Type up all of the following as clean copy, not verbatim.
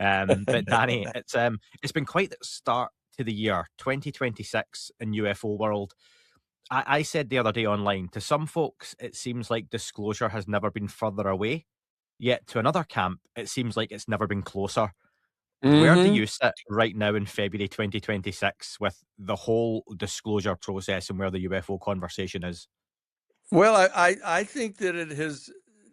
But Danny, it's been quite the start to the year 2026 in UFO world. I said the other day online, to some folks, it seems like disclosure has never been further away. Yet to another camp, it seems like it's never been closer. Where do Hmm. you sit right now in February 2026 with the whole disclosure process and where the UFO conversation is? Well, I think that it has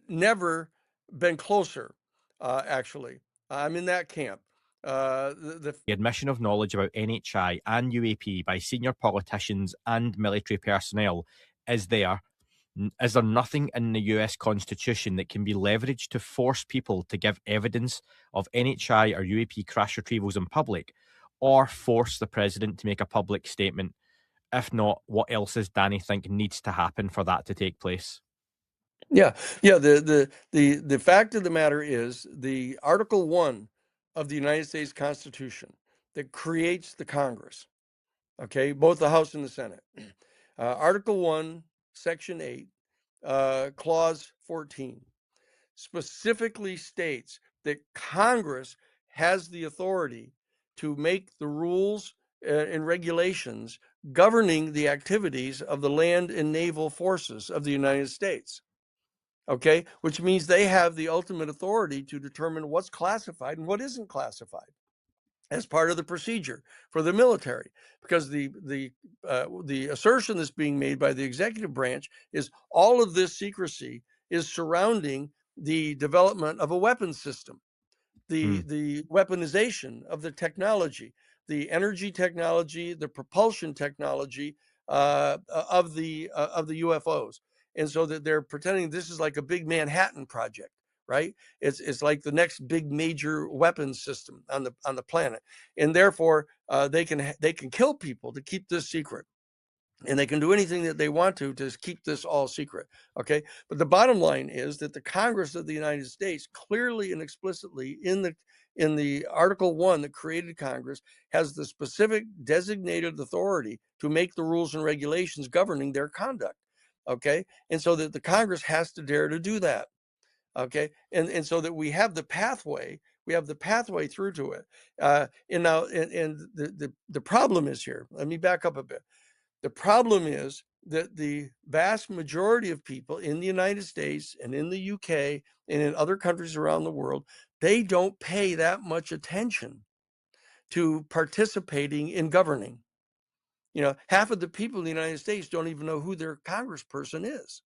never been closer, actually. I'm in that camp. The The admission of knowledge about NHI and UAP by senior politicians and military personnel is there. Is there nothing in the US Constitution that can be leveraged to force people to give evidence of NHI or UAP crash retrievals in public, or force the president to make a public statement? If not, what else does Danny think needs to happen for that to take place? Yeah, yeah. The fact of the matter is, the Article 1 of the United States Constitution that creates the Congress, okay, both the House and the Senate. Article 1, Section 8, Clause 14 specifically states that Congress has the authority to make the rules and regulations governing the activities of the land and naval forces of the United States. Okay, which means they have the ultimate authority to determine what's classified and what isn't classified as part of the procedure for the military, because the assertion that's being made by the executive branch is all of this secrecy is surrounding the development of a weapons system, Hmm. the weaponization of the technology, the energy technology, the propulsion technology of the UFOs, and so that they're pretending this is like a big Manhattan project, right? It's like the next big major weapons system on the planet, and therefore they can kill people to keep this secret, and they can do anything that they want to keep this all secret. Okay, but the bottom line is that the Congress of the United States clearly and explicitly in the Article 1 that created Congress has the specific designated authority to make the rules and regulations governing their conduct. Okay, and so that the Congress has to dare to do that. Okay, and so that we have the pathway through to it. And now and the problem is here. Let me back up a bit. The problem is that the vast majority of people in the United States and in the UK and in other countries around the world, they don't pay that much attention to participating in governing. You know, half of the people in the United States don't even know who their congressperson is,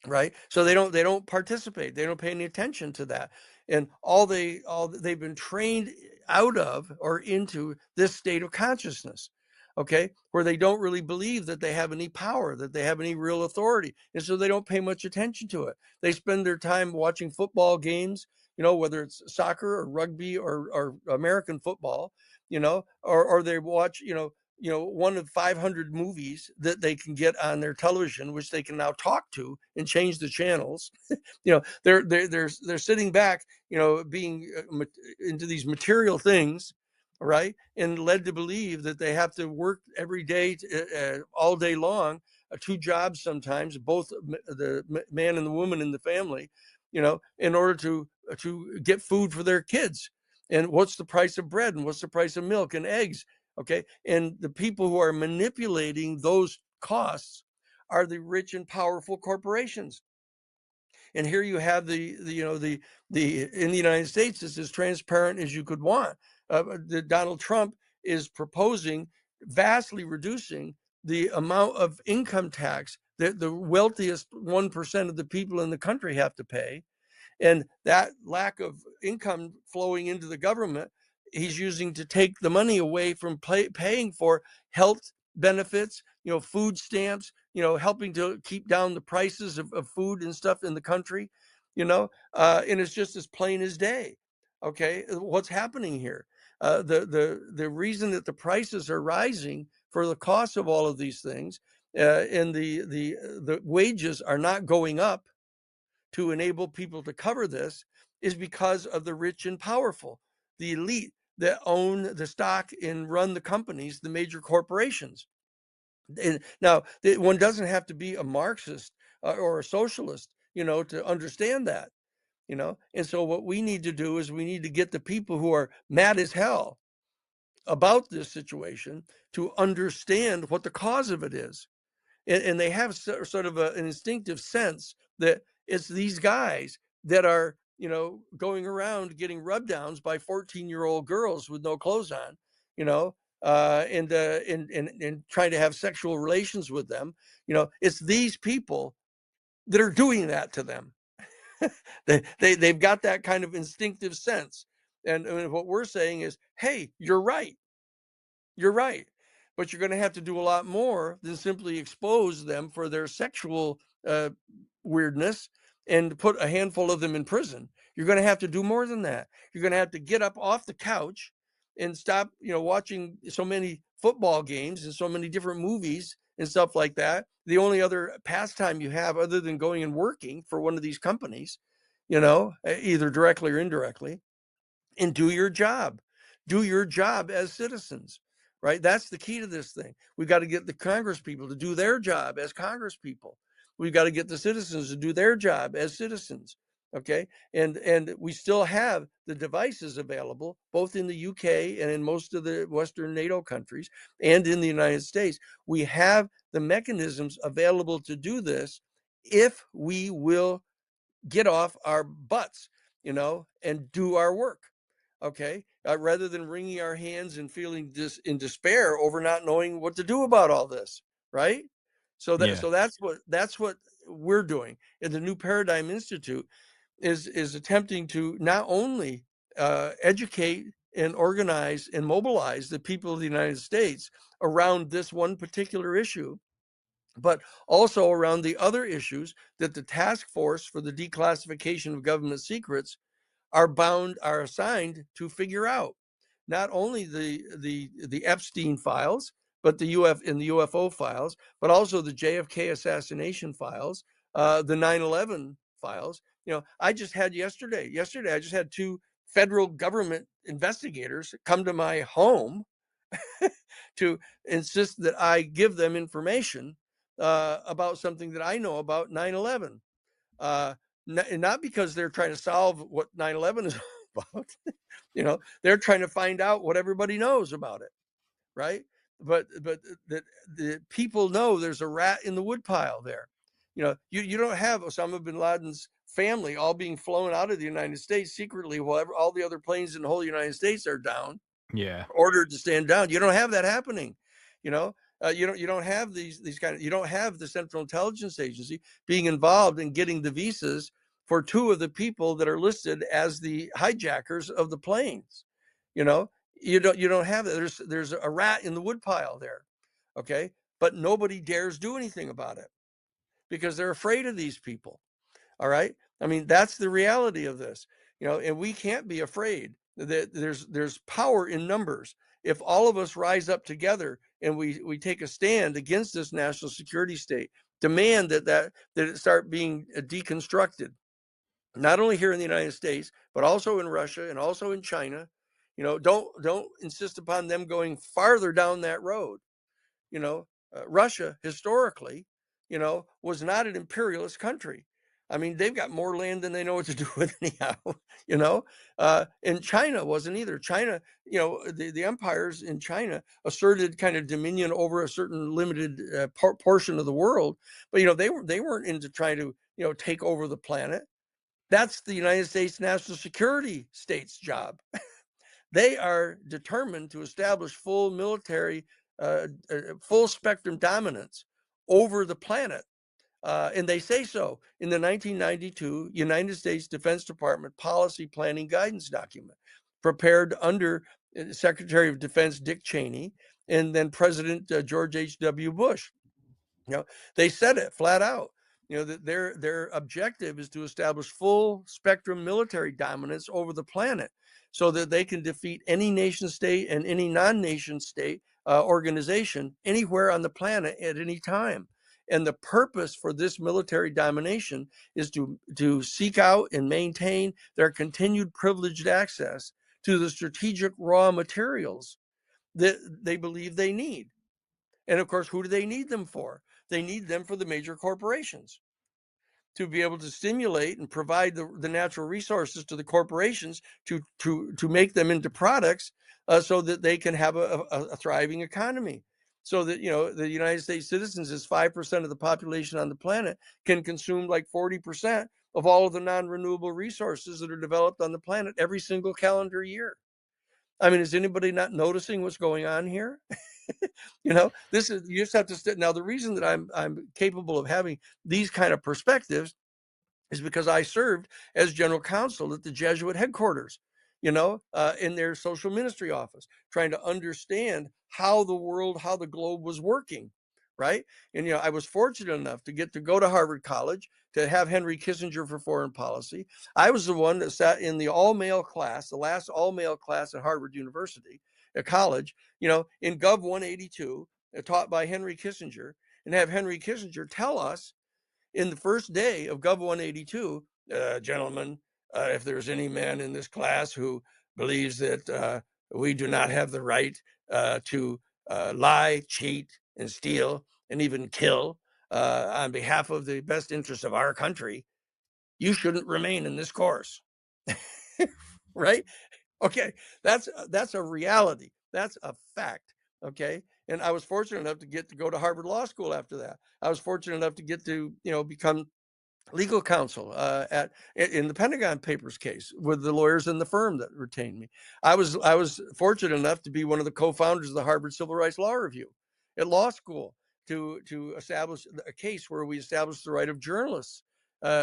right? So they don't participate. They don't pay any attention to that. And all they've been trained out of or into this state of consciousness, okay, where they don't really believe that they have any power, that they have any real authority, and so they don't pay much attention to it. They spend their time watching football games, you know, whether it's soccer or rugby or American football, you know, or they watch, one of 500 movies that they can get on their television, which they can now talk to and change the channels. They're sitting back, being into these material things, right, and led to believe that they have to work every day, all day long, two jobs sometimes, both the man and the woman in the family, in order to get food for their kids. And what's the price of bread, and what's the price of milk and eggs? Okay, and the people who are manipulating those costs are the rich and powerful corporations. And here you have the in the United States, it's as transparent as you could want. Donald Trump is proposing vastly reducing the amount of income tax that the wealthiest 1% of the people in the country have to pay, and that lack of income flowing into the government, he's using to take the money away from paying for health benefits, food stamps, helping to keep down the prices of food and stuff in the country, and it's just as plain as day. Okay, what's happening here? The reason that the prices are rising for the cost of all of these things, and the wages are not going up to enable people to cover this, is because of the rich and powerful, the elite that own the stock and run the companies, the major corporations. And now, one doesn't have to be a Marxist or a socialist, to understand that. And so what we need to do is we need to get the people who are mad as hell about this situation to understand what the cause of it is. And they have sort of an instinctive sense that it's these guys that are, going around getting rub downs by 14-year-old girls with no clothes on, and trying to have sexual relations with them. It's these people that are doing that to them. They've got that kind of instinctive sense. And what we're saying is, hey, you're right. You're right. But you're going to have to do a lot more than simply expose them for their sexual weirdness and put a handful of them in prison. You're going to have to do more than that. You're going to have to get up off the couch and stop, watching so many football games and so many different movies and stuff like that. The only other pastime you have other than going and working for one of these companies, either directly or indirectly, and do your job. Do your job as citizens, right? That's the key to this thing. We've got to get the Congress people to do their job as Congress people. We've got to get the citizens to do their job as citizens. Okay. And we still have the devices available, both in the UK and in most of the Western NATO countries and in the United States. We have the mechanisms available to do this if we will get off our butts, and do our work. Okay. Rather than wringing our hands and feeling in despair over not knowing what to do about all this. Right. So Yeah. that's what we're doing. And the New Paradigm Institute is attempting to not only educate and organize and mobilize the people of the United States around this one particular issue, but also around the other issues that the task force for the declassification of government secrets are assigned to figure out. Not only the Epstein files, but the UFO files, but also the JFK assassination files, the 9/11 files. I just had yesterday I just had two federal government investigators come to my home to insist that I give them information about something that I know about 9/11. Uh, Not because they're trying to solve what 9/11 is about. They're trying to find out what everybody knows about it, right? But the people know there's a rat in the woodpile there. You don't have Osama bin Laden's family all being flown out of the United States secretly while all the other planes in the whole United States are down, Yeah. ordered to stand down. You don't have that happening. You know, you don't have these kind of, you don't have the Central Intelligence Agency being involved in getting the visas for two of the people that are listed as the hijackers of the planes. You don't have that. There's a rat in the woodpile there. Okay, but nobody dares do anything about it because they're afraid of these people. All right. I mean, that's the reality of this, and we can't be afraid that there's power in numbers. If all of us rise up together and we take a stand against this national security state, demand that it start being deconstructed, not only here in the United States, but also in Russia and also in China. Don't insist upon them going farther down that road. Russia historically, was not an imperialist country. I mean, they've got more land than they know what to do with anyhow. And China wasn't either. China, the empires in China asserted kind of dominion over a certain limited portion of the world, but they weren't into trying to take over the planet. That's the United States national security state's job. They are determined to establish full military, full spectrum dominance over the planet. And they say so in the 1992 United States Defense Department Policy Planning Guidance document, prepared under Secretary of Defense Dick Cheney and then President George H.W. Bush. They said it flat out. That their objective is to establish full spectrum military dominance over the planet, so that they can defeat any nation state and any non-nation state organization anywhere on the planet at any time. And the purpose for this military domination is to seek out and maintain their continued privileged access to the strategic raw materials that they believe they need. And of course, who do they need them for? They need them for the major corporations to be able to stimulate and provide the natural resources to the corporations to make them into products, so that they can have a thriving economy. So that, the United States citizens, is 5% of the population on the planet, can consume like 40% of all of the non-renewable resources that are developed on the planet every single calendar year. I mean, is anybody not noticing what's going on here? This is, you just have to now, the reason that I'm capable of having these kind of perspectives is because I served as general counsel at the Jesuit headquarters, in their social ministry office, trying to understand how the globe was working, right? And, I was fortunate enough to get to go to Harvard College, to have Henry Kissinger for foreign policy. I was the one that sat in the all-male class, the last all-male class at Harvard University, at college, in Gov 182, taught by Henry Kissinger, and have Henry Kissinger tell us in the first day of Gov 182, gentlemen, if there's any man in this class who believes that we do not have the right to lie, cheat, and steal, and even kill on behalf of the best interests of our country, you shouldn't remain in this course. Right? Okay, that's a reality. That's a fact. Okay, and I was fortunate enough to get to go to Harvard Law School after that. I was fortunate enough to get to become legal counsel in the Pentagon Papers case with the lawyers in the firm that retained me. I was fortunate enough to be one of the co-founders of the Harvard Civil Rights Law Review at law school, to establish a case where we established the right of journalists,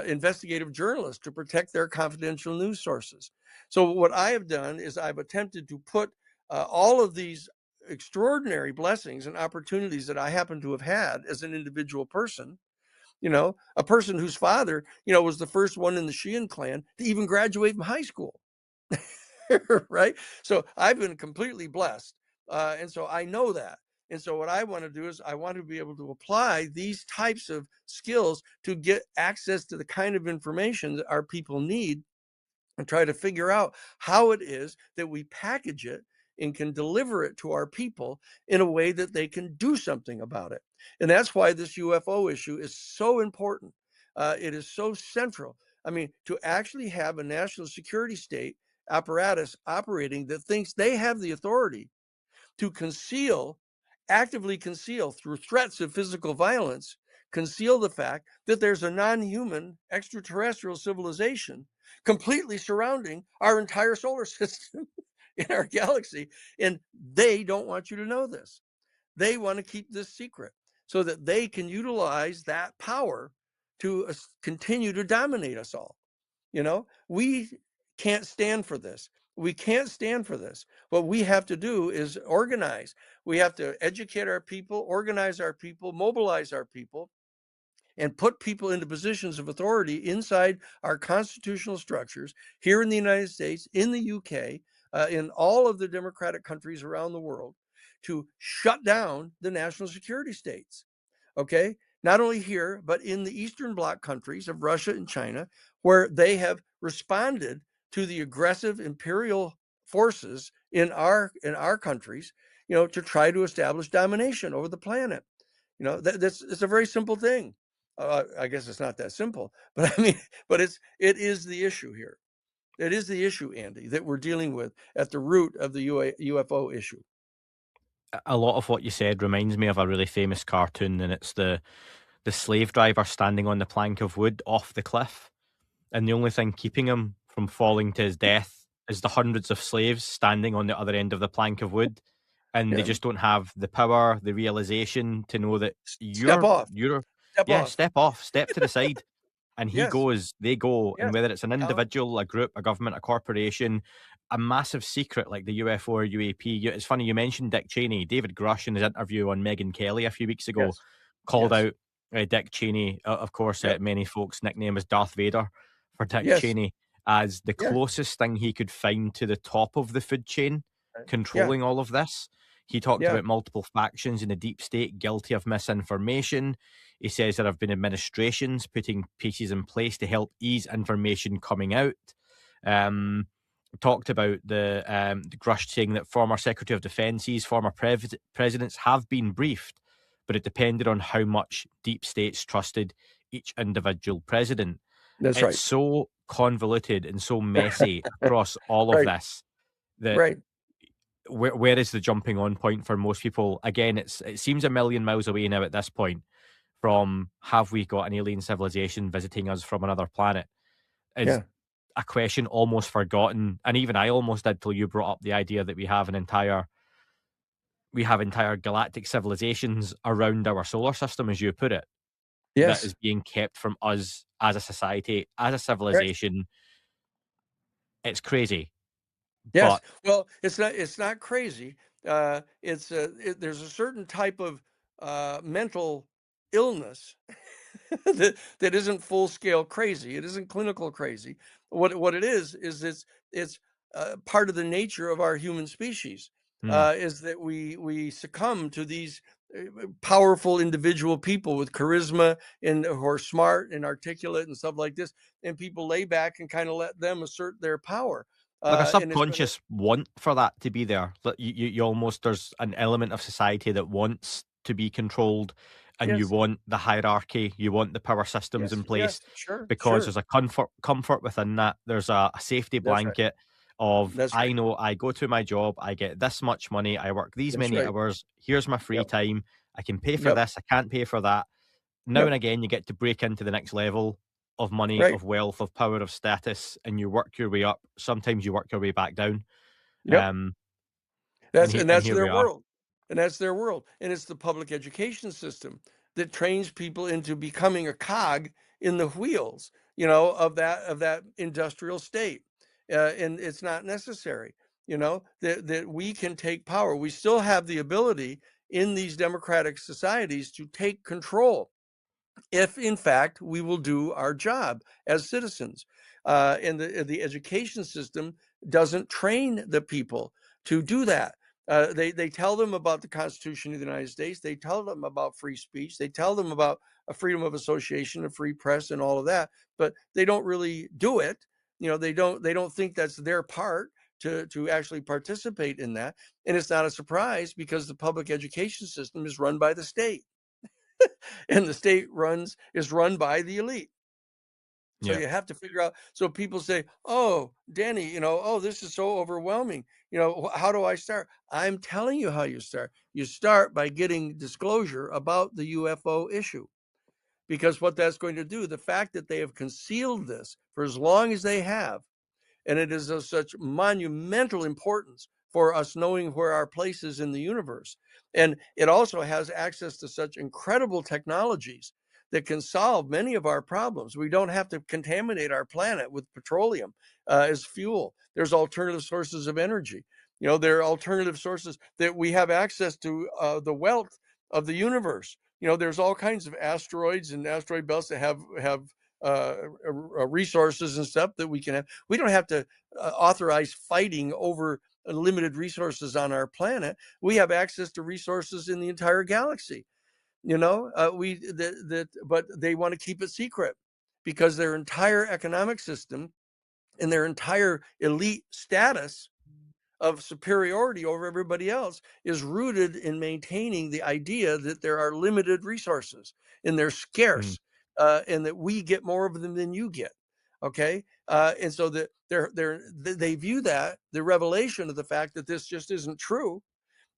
investigative journalists, to protect their confidential news sources. So what I have done is I've attempted to put all of these extraordinary blessings and opportunities that I happen to have had as an individual person, a person whose father, was the first one in the Sheehan clan to even graduate from high school. Right? So I've been completely blessed. And so I know that. And so what I want to do is I want to be able to apply these types of skills to get access to the kind of information that our people need, and try to figure out how it is that we package it and can deliver it to our people in a way that they can do something about it. And that's why this UFO issue is so important. It is so central. I mean, to actually have a national security state apparatus operating that thinks they have the authority to actively conceal through threats of physical violence, conceal the fact that there's a non-human extraterrestrial civilization completely surrounding our entire solar system in our galaxy. And they don't want you to know this. They want to keep this secret so that they can utilize that power to continue to dominate us all. We can't stand for this. We can't stand for this. What we have to do is organize. We have to educate our people, organize our people, mobilize our people, and put people into positions of authority inside our constitutional structures here in the United States, in the UK, in all of the democratic countries around the world, to shut down the national security states. Okay? Not only here, but in the Eastern Bloc countries of Russia and China, where they have responded to the aggressive imperial forces in our countries, to try to establish domination over the planet. That's it's a very simple thing. I guess it's not that simple, but I mean, but it is the issue here. It is the issue, Andy, that we're dealing with at the root of the UFO issue. A lot of what you said reminds me of a really famous cartoon, and it's the slave driver standing on the plank of wood off the cliff, and the only thing keeping him from falling to his death is the hundreds of slaves standing on the other end of the plank of wood, and they Yeah. just don't have the power, the realization to know that Step off. Step yeah, off. step off, step to the side. And he Yes. goes, they go, and Yes. whether it's an Alan. individual, a group, a government, a corporation, a massive secret like the UFO or UAP. It's funny you mentioned Dick Cheney. David Grush in his interview on Megyn Kelly a few weeks ago Yes. called Yes. out Dick Cheney. Of course, Yep. many folks' nickname is Darth Vader for Dick Yes. Cheney, as the Yeah. closest thing he could find to the top of the food chain, Yeah. controlling all of this. He talked Yeah. about multiple factions in the deep state guilty of misinformation. He says there have been administrations putting pieces in place to help ease information coming out. Talked about the Grush saying that former Secretary of Defence's former presidents have been briefed, but it depended on how much deep states trusted each individual president. That's It's right. so convoluted and so messy across all of Right. this that Right. where is the jumping on point for most people? Again, it seems a million miles away now at this point from have we got an alien civilization visiting us from another planet? Is Yeah. a question almost forgotten. And even I almost did till you brought up the idea that we have entire galactic civilizations around our solar system, as you put it, that Yes. is being kept from us as a society, as a Right. civilization. It's crazy. Yes. But Well, it's not crazy. There's a certain type of mental illness that isn't full scale crazy. It isn't clinical crazy. What it is it's part of the nature of our human species. hmm, Is that we succumb to these powerful individual people with charisma and who are smart and articulate and stuff like this, and people lay back and kind of let them assert their power. like a And it's going to subconscious want for that to be there. Like you almost there's an element of society that wants to be controlled, and you yes, want the hierarchy, you want the power systems in place yes, sure, because sure. there's a comfort within that. There's a safety That's right. blanket of That's I right. know I go to my job, I get this much money, I work these That's many right. hours. Here's my free Yep. time. I can pay for Yep. this. I can't pay for that. Now Yep. and again, you get to break into the next level of money, Right. of wealth, of power, of status, and you work your way up. Sometimes you work your way back down. Yep. Um, That's and that's here their we are. world. And that's their world. And it's the public education system that trains people into becoming a cog in the wheels, of that industrial state. And it's not necessary, that we can take power. We still have the ability in these democratic societies to take control if in fact we will do our job as citizens. And the education system doesn't train the people to do that. They tell them about the Constitution of the United States. They tell them about free speech. They tell them about a freedom of association, a free press, and all of that. But they don't really do it. They don't think that's their part to actually participate in that. And it's not a surprise because the public education system is run by the state, and the state is run by the elite. So Yeah. you have to figure out. So people say, "Oh, Danny, oh, this is so overwhelming. How do I start?" I'm telling you how you start. You start by getting disclosure about the UFO issue, because what that's going to do, the fact that they have concealed this for as long as they have, and it is of such monumental importance for us knowing where our place is in the universe. And it also has access to such incredible technologies that can solve many of our problems. We don't have to contaminate our planet with petroleum as fuel. There's alternative sources of energy. There are alternative sources that we have access to, the wealth of the universe. There's all kinds of asteroids and asteroid belts that have resources and stuff that we can have. We don't have to authorize fighting over limited resources on our planet. We have access to resources in the entire galaxy. But they want to keep it secret because their entire economic system and their entire elite status of superiority over everybody else is rooted in maintaining the idea that there are limited resources and they're Mm. scarce, and that we get more of them than you get. Okay. And so that they view that the revelation of the fact that this just isn't true,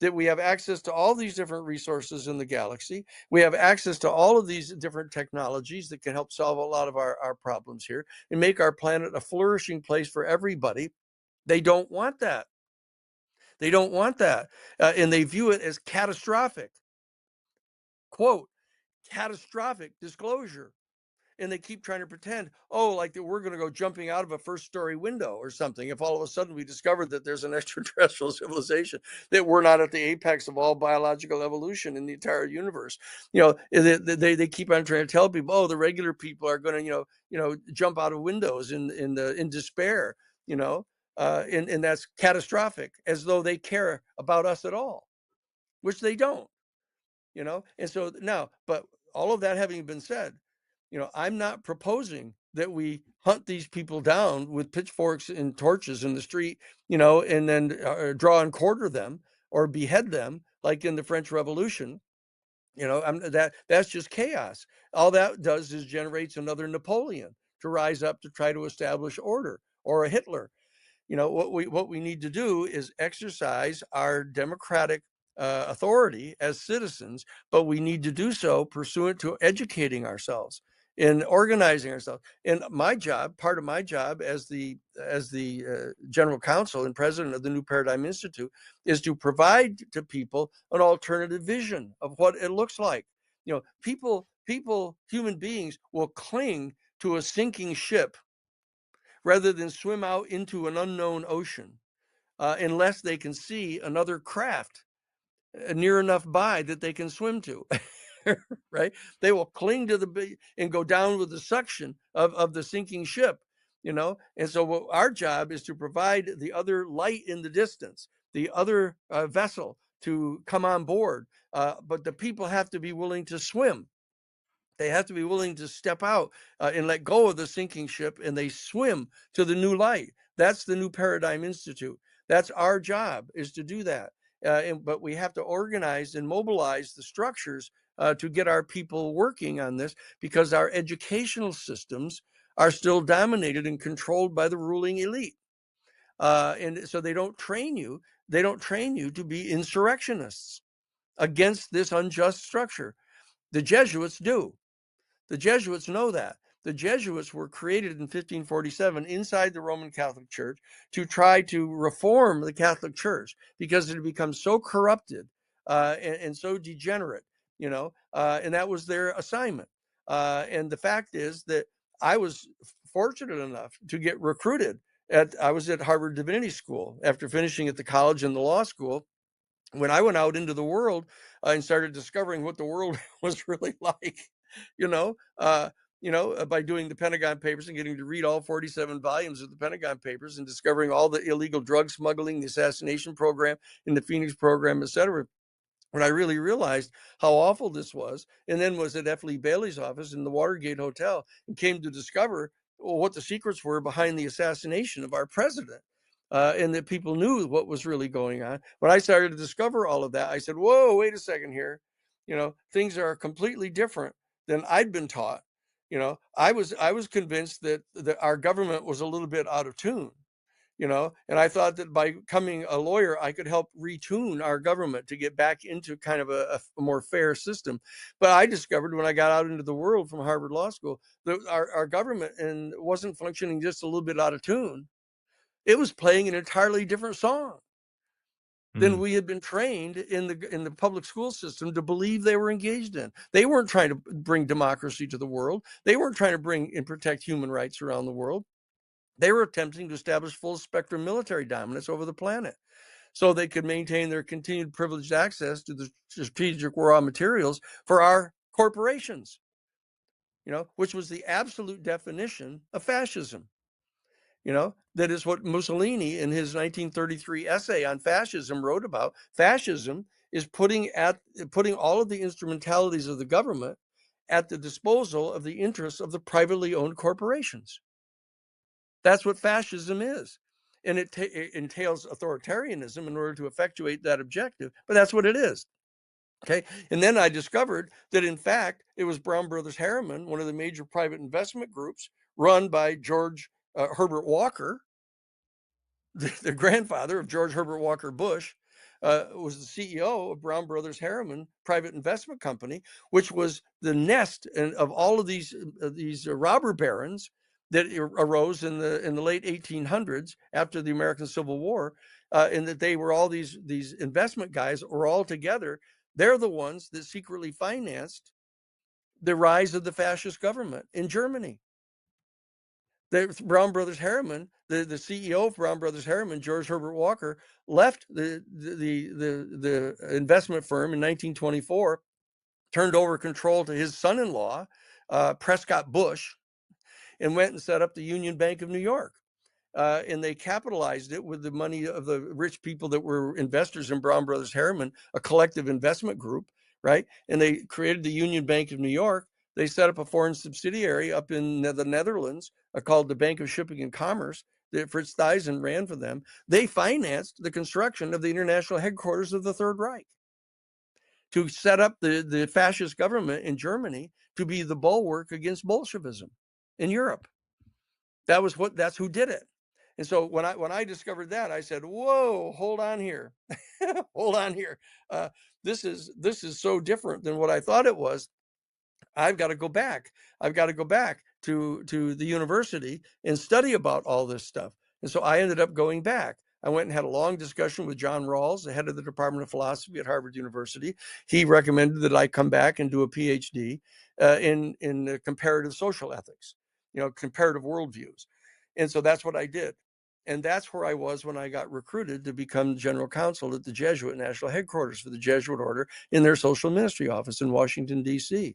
that we have access to all these different resources in the galaxy. We have access to all of these different technologies that can help solve a lot of our problems here and make our planet a flourishing place for everybody. They don't want that. They don't want that. And they view it as catastrophic. Quote, catastrophic disclosure. And they keep trying to pretend, oh, like that we're going to go jumping out of a first story window or something if all of a sudden we discover that there's an extraterrestrial civilization, that we're not at the apex of all biological evolution in the entire universe. They keep on trying to tell people, oh, the regular people are going to, jump out of windows in despair, and that's catastrophic, as though they care about us at all, which they don't. And so now, but all of that having been said, I'm not proposing that we hunt these people down with pitchforks and torches in the street, and then draw and quarter them or behead them like in the French Revolution. That's just chaos. All that does is generates another Napoleon to rise up to try to establish order, or a Hitler. What we need to do is exercise our democratic authority as citizens, but we need to do so pursuant to educating ourselves and organizing ourselves. And my job, part of my job as the general counsel and president of the New Paradigm Institute, is to provide to people an alternative vision of what it looks like. Human beings will cling to a sinking ship rather than swim out into an unknown ocean, unless they can see another craft near enough by that they can swim to. Right? They will cling to the and go down with the suction of the sinking ship. And so our job is to provide the other light in the distance, the other vessel to come on board. But the people have to be willing to swim. They have to be willing to step out and let go of the sinking ship, and they swim to the new light. That's the New Paradigm Institute. That's our job, is to do that. But we have to organize and mobilize the structures to get our people working on this, because our educational systems are still dominated and controlled by the ruling elite. And so they don't train you. They don't train you to be insurrectionists against this unjust structure. The Jesuits do. The Jesuits know that. The Jesuits were created in 1547 inside the Roman Catholic Church to try to reform the Catholic Church, because it had become so corrupted and so degenerate, and that was their assignment. And the fact is that I was fortunate enough to get recruited. I was at Harvard Divinity School after finishing at the college and the law school. When I went out into the world and started discovering what the world was really like, by doing the Pentagon Papers and getting to read all 47 volumes of the Pentagon Papers and discovering all the illegal drug smuggling, the assassination program, and the Phoenix program, et cetera, when I really realized how awful this was, and then was at F. Lee Bailey's office in the Watergate Hotel and came to discover what the secrets were behind the assassination of our president. And that people knew what was really going on. When I started to discover all of that, I said, whoa, wait a second here. Things are completely different than I'd been taught. I was convinced that our government was a little bit out of tune. And I thought that by becoming a lawyer, I could help retune our government to get back into kind of a more fair system. But I discovered when I got out into the world from Harvard Law School that our government wasn't functioning just a little bit out of tune. It was playing an entirely different song than we had been trained in the public school system to believe they were engaged in. They weren't trying to bring democracy to the world. They weren't trying to bring and protect human rights around the world. They were attempting to establish full spectrum military dominance over the planet so they could maintain their continued privileged access to the strategic raw materials for our corporations, which was the absolute definition of fascism. That is what Mussolini in his 1933 essay on fascism wrote about. Fascism is putting all of the instrumentalities of the government at the disposal of the interests of the privately owned corporations. That's what fascism is. And it entails authoritarianism in order to effectuate that objective, but that's what it is. Okay. And then I discovered that, in fact, it was Brown Brothers Harriman, one of the major private investment groups run by George Herbert Walker, the grandfather of George Herbert Walker Bush, was the CEO of Brown Brothers Harriman private investment company, which was the nest of all of these robber barons that arose in the late 1800s after the American Civil War, and that they were all these investment guys were all together. They're the ones that secretly financed the rise of the fascist government in Germany. Brown Brothers Harriman, the CEO of Brown Brothers Harriman, George Herbert Walker, left the investment firm in 1924, turned over control to his son-in-law, Prescott Bush, and went and set up the Union Bank of New York. And they capitalized it with the money of the rich people that were investors in Brown Brothers Harriman, a collective investment group, right? And they created the Union Bank of New York. They set up a foreign subsidiary up in the Netherlands called the Bank of Shipping and Commerce that Fritz Thyssen ran for them. They financed the construction of the international headquarters of the Third Reich. to set up the fascist government in Germany to be the bulwark against Bolshevism in Europe. That's who did it. And so when I discovered that, I said, "Whoa, hold on here, hold on here. This is so different than what I thought it was. I've got to go back. I've got to go back to the university and study about all this stuff." And so I ended up going back. I went and had a long discussion with John Rawls, the head of the Department of Philosophy at Harvard University. He recommended that I come back and do a PhD in comparative social ethics, comparative worldviews. And so that's what I did. And that's where I was when I got recruited to become general counsel at the Jesuit National Headquarters for the Jesuit Order in their social ministry office in Washington, D.C.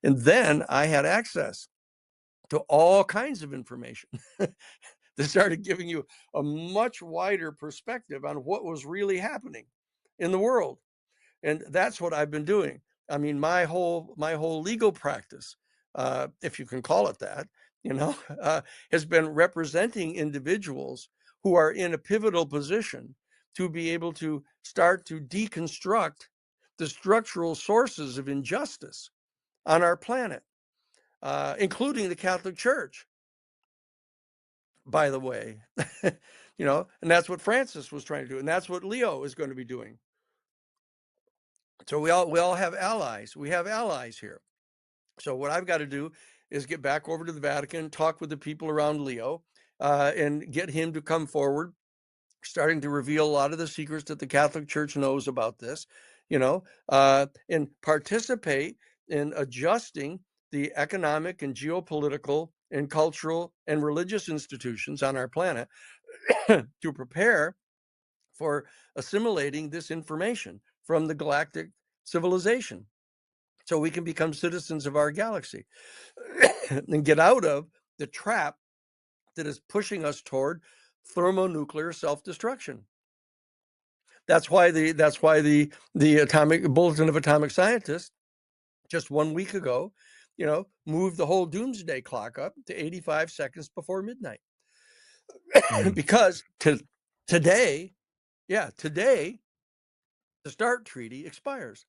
And then I had access to all kinds of information that started giving you a much wider perspective on what was really happening in the world. And that's what I've been doing. I mean, my whole legal practice, if you can call it that, has been representing individuals who are in a pivotal position to be able to start to deconstruct the structural sources of injustice on our planet, including the Catholic Church, by the way. And that's what Francis was trying to do, and that's what Leo is going to be doing. So we all have allies. We have allies here. So what I've got to do is get back over to the Vatican, talk with the people around Leo, and get him to come forward, starting to reveal a lot of the secrets that the Catholic Church knows about this, and participate in adjusting the economic and geopolitical and cultural and religious institutions on our planet to prepare for assimilating this information from the galactic civilization so we can become citizens of our galaxy and get out of the trap that is pushing us toward thermonuclear self-destruction. That's why the Atomic Bulletin of Atomic Scientists just 1 week ago, moved the whole doomsday clock up to 85 seconds before midnight. Because today, the START treaty expires.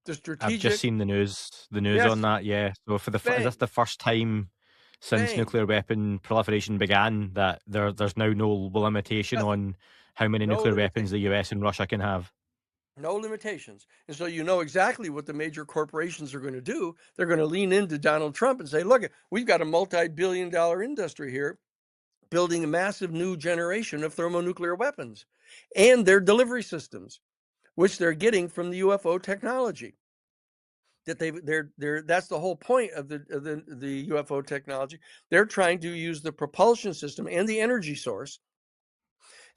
The strategic. I've just seen the news on that. Yeah. So is this the first time since nuclear weapon proliferation began that there's now no limitation on how many nuclear weapons the US and Russia can have? No limitations. And so exactly what the major corporations are going to do. They're going to lean into Donald Trump and say, look, we've got a multi-billion-dollar industry here building a massive new generation of thermonuclear weapons and their delivery systems, which they're getting from the UFO technology. That's the whole point of the UFO technology. They're trying to use the propulsion system and the energy source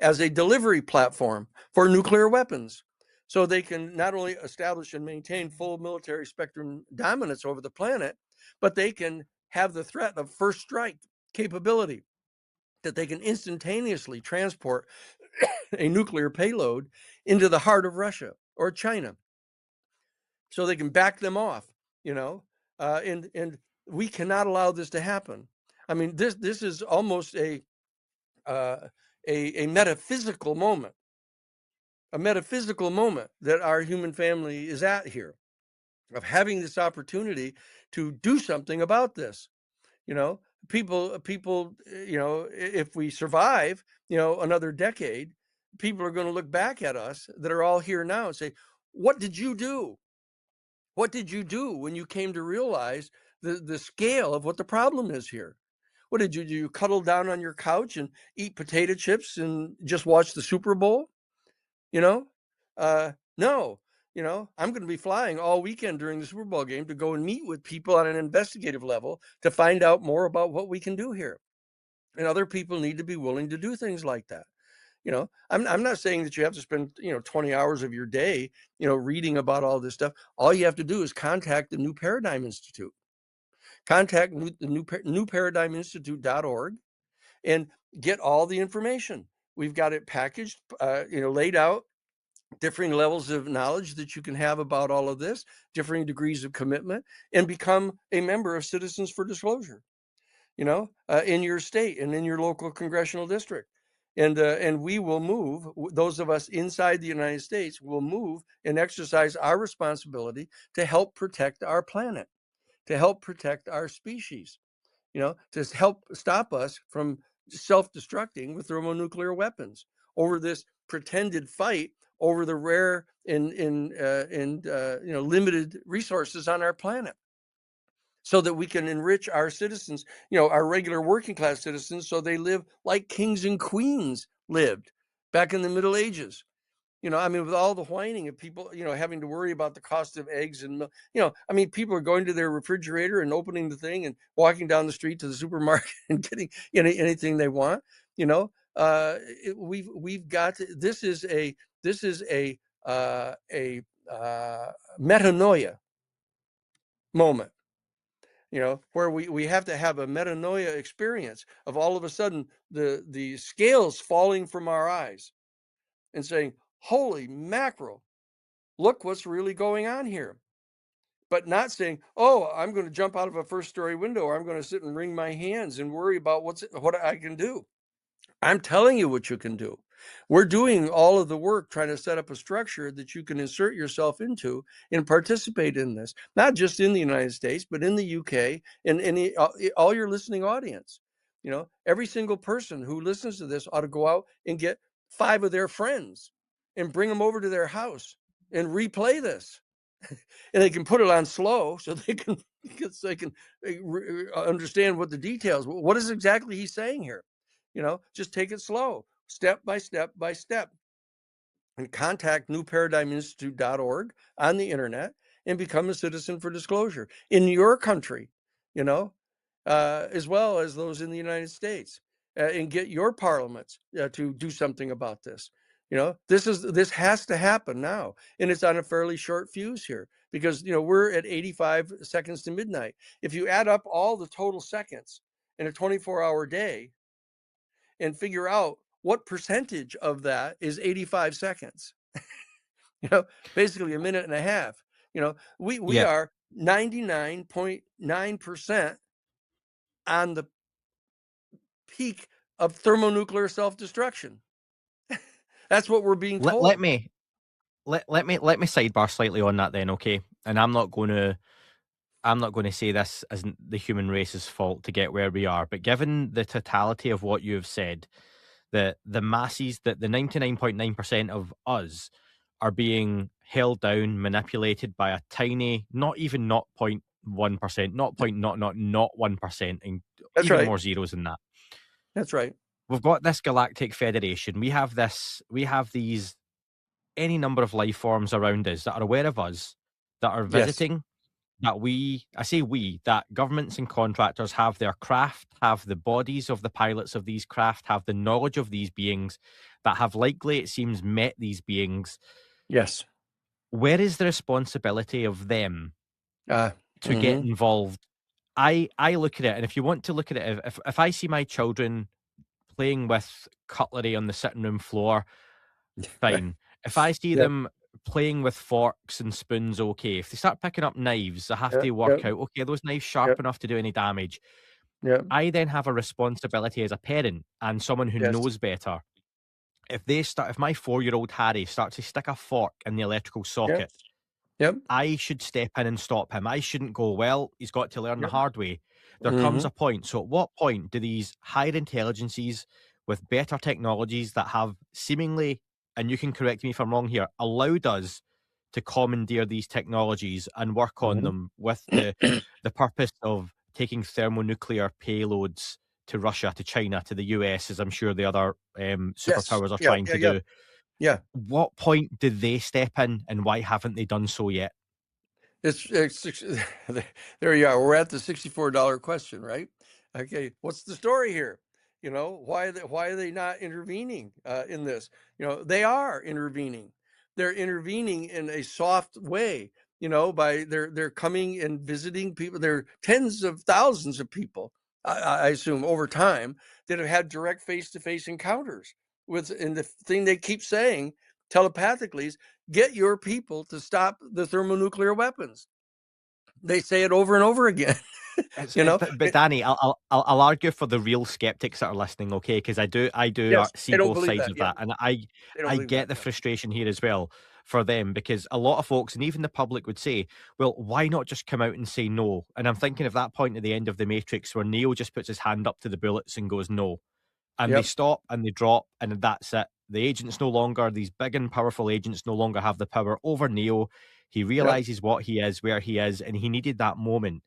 as a delivery platform for nuclear weapons. So they can not only establish and maintain full military spectrum dominance over the planet, but they can have the threat of first strike capability, that they can instantaneously transport a nuclear payload into the heart of Russia or China. So they can back them off, and we cannot allow this to happen. I mean, this is almost a metaphysical moment. A metaphysical moment that our human family is at here, of having this opportunity to do something about this. People, if we survive, another decade, people are going to look back at us that are all here now and say, what did you do? What did you do when you came to realize the scale of what the problem is here? What did you do? You cuddle down on your couch and eat potato chips and just watch the Super Bowl? No, I'm going to be flying all weekend during the Super Bowl game to go and meet with people on an investigative level to find out more about what we can do here. And other people need to be willing to do things like that. I'm not saying that you have to spend, 20 hours of your day, reading about all this stuff. All you have to do is contact the New Paradigm Institute. Contact the newparadigminstitute.org and get all the information. We've got it packaged, laid out, differing levels of knowledge that you can have about all of this, differing degrees of commitment, and become a member of Citizens for Disclosure, in your state and in your local congressional district. and we will move. Those of us inside the United States will move and exercise our responsibility to help protect our planet, to help protect our species, to help stop us from self-destructing with thermonuclear weapons over this pretended fight over the rare and limited resources on our planet, so that we can enrich our citizens, our regular working class citizens, so they live like kings and queens lived back in the Middle Ages. With all the whining of people, having to worry about the cost of eggs and milk, people are going to their refrigerator and opening the thing and walking down the street to the supermarket and getting anything they want. We've got this is a metanoia moment, where we have to have a metanoia experience of all of a sudden the scales falling from our eyes and saying, holy mackerel, look what's really going on here. But not saying, oh, I'm going to jump out of a first story window, or I'm going to sit and wring my hands and worry about what I can do. I'm telling you what you can do. We're doing all of the work trying to set up a structure that you can insert yourself into and participate in this, not just in the United States, but in the UK and all your listening audience. Every single person who listens to this ought to go out and get 5 of their friends and bring them over to their house and replay this. And they can put it on slow so they can understand what the details. What is exactly he's saying here? Just take it slow, step by step by step, and contact newparadigminstitute.org on the internet and become a citizen for disclosure in your country, as well as those in the United States, and get your parliaments to do something about this. This has to happen now, and it's on a fairly short fuse here because we're at 85 seconds to midnight. If you add up all the total seconds in a 24-hour day and figure out what percentage of that is 85 seconds, basically a minute and a half. We are 99.9% on the peak of thermonuclear self-destruction. That's what we're being told. Let me sidebar slightly on that then, okay? And I'm not going to say this isn't the human race's fault to get where we are, but given the totality of what you've said, the masses, that the 99.9% of us are being held down, manipulated by a tiny, not even 0.1%, 0.0001%, and That's even right. more zeros than that. That's right. We've got this Galactic Federation. We have these any number of life forms around us that are aware of us, that are visiting, that governments and contractors have their craft, have the bodies of the pilots of these craft, have the knowledge of these beings, that have likely, it seems, met these beings. Yes. Where is the responsibility of them to mm-hmm. get involved? I look at it, and if you want to look at it, if I see my children playing with cutlery on the sitting room floor, fine. If I see them playing with forks and spoons, okay. If they start picking up knives, I have to work out, okay, are those knives sharp enough to do any damage? I then have a responsibility as a parent and someone who knows better. If my 4-year-old Harry starts to stick a fork in the electrical socket, I should step in and stop him. I shouldn't go, well, he's got to learn the hard way. There comes a point. So at what point do these higher intelligences with better technologies that have seemingly, and you can correct me if I'm wrong here, allowed us to commandeer these technologies and work on them with the purpose of taking thermonuclear payloads to Russia, to China, to the US, as I'm sure the other superpowers are trying to do. Yeah. What point did they step in, and why haven't they done so yet? It's there you are. We're at the $64 question, right? Okay, what's the story here? Why are they not intervening in this? They are intervening. They're intervening in a soft way. By they're coming and visiting people. There are tens of thousands of people, I assume, over time that have had direct face-to-face encounters with. And the thing they keep saying telepathically is, get your people to stop the thermonuclear weapons. They say it over and over again. You know, But Danny, I'll argue for the real skeptics that are listening, okay? Because I do yes, see they don't both believe sides that. of Yeah, that, and they don't I believe that. get the Yeah. frustration here as well for them, because a lot of folks and even the public would say, well, why not just come out and say no? And I'm thinking of that point at the end of the Matrix where Neo just puts his hand up to the bullets and goes no, and they Yep. stop and they drop, and that's it. The agents no longer, these big and powerful agents no longer have the power over Neo. He Yep. realizes what he is, where he is, and he needed that moment.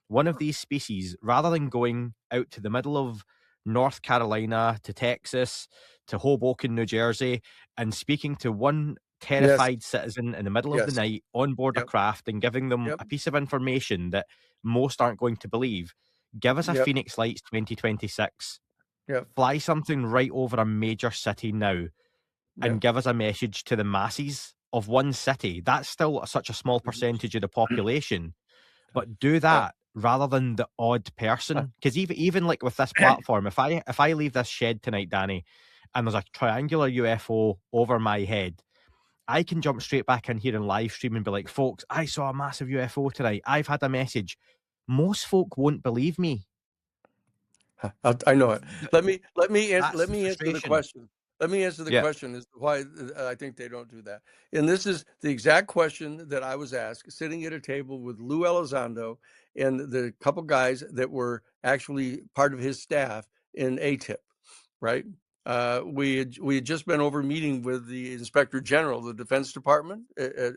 One of these species, rather than going out to the middle of North Carolina, to Texas, to Hoboken, New Jersey, and speaking to one Yes. terrified citizen in the middle of the Yes. night on board a Yep. craft and giving them Yep. a piece of information that most aren't going to believe, give us a Yep. Phoenix Lights 2026. Yep. Fly something right over a major city now and Yep. give us a message to the masses of one city. That's still such a small percentage of the population, but do Uh, that rather than the odd uh, person. Because even like with this platform, if I leave this shed tonight, Danny, and there's a triangular UFO over my head, I can jump straight back in here and live stream and be like, folks, I saw a massive UFO tonight. I've had a message. Most folk won't believe me. I know it. That's Let the me answer the frustration. question. Let me answer the Yeah. question as to why I think they don't do that. And this is the exact question that I was asked sitting at a table with Lou Elizondo and the couple guys that were actually part of his staff in ATIP, right? We had just been over meeting with the Inspector General of the Defense Department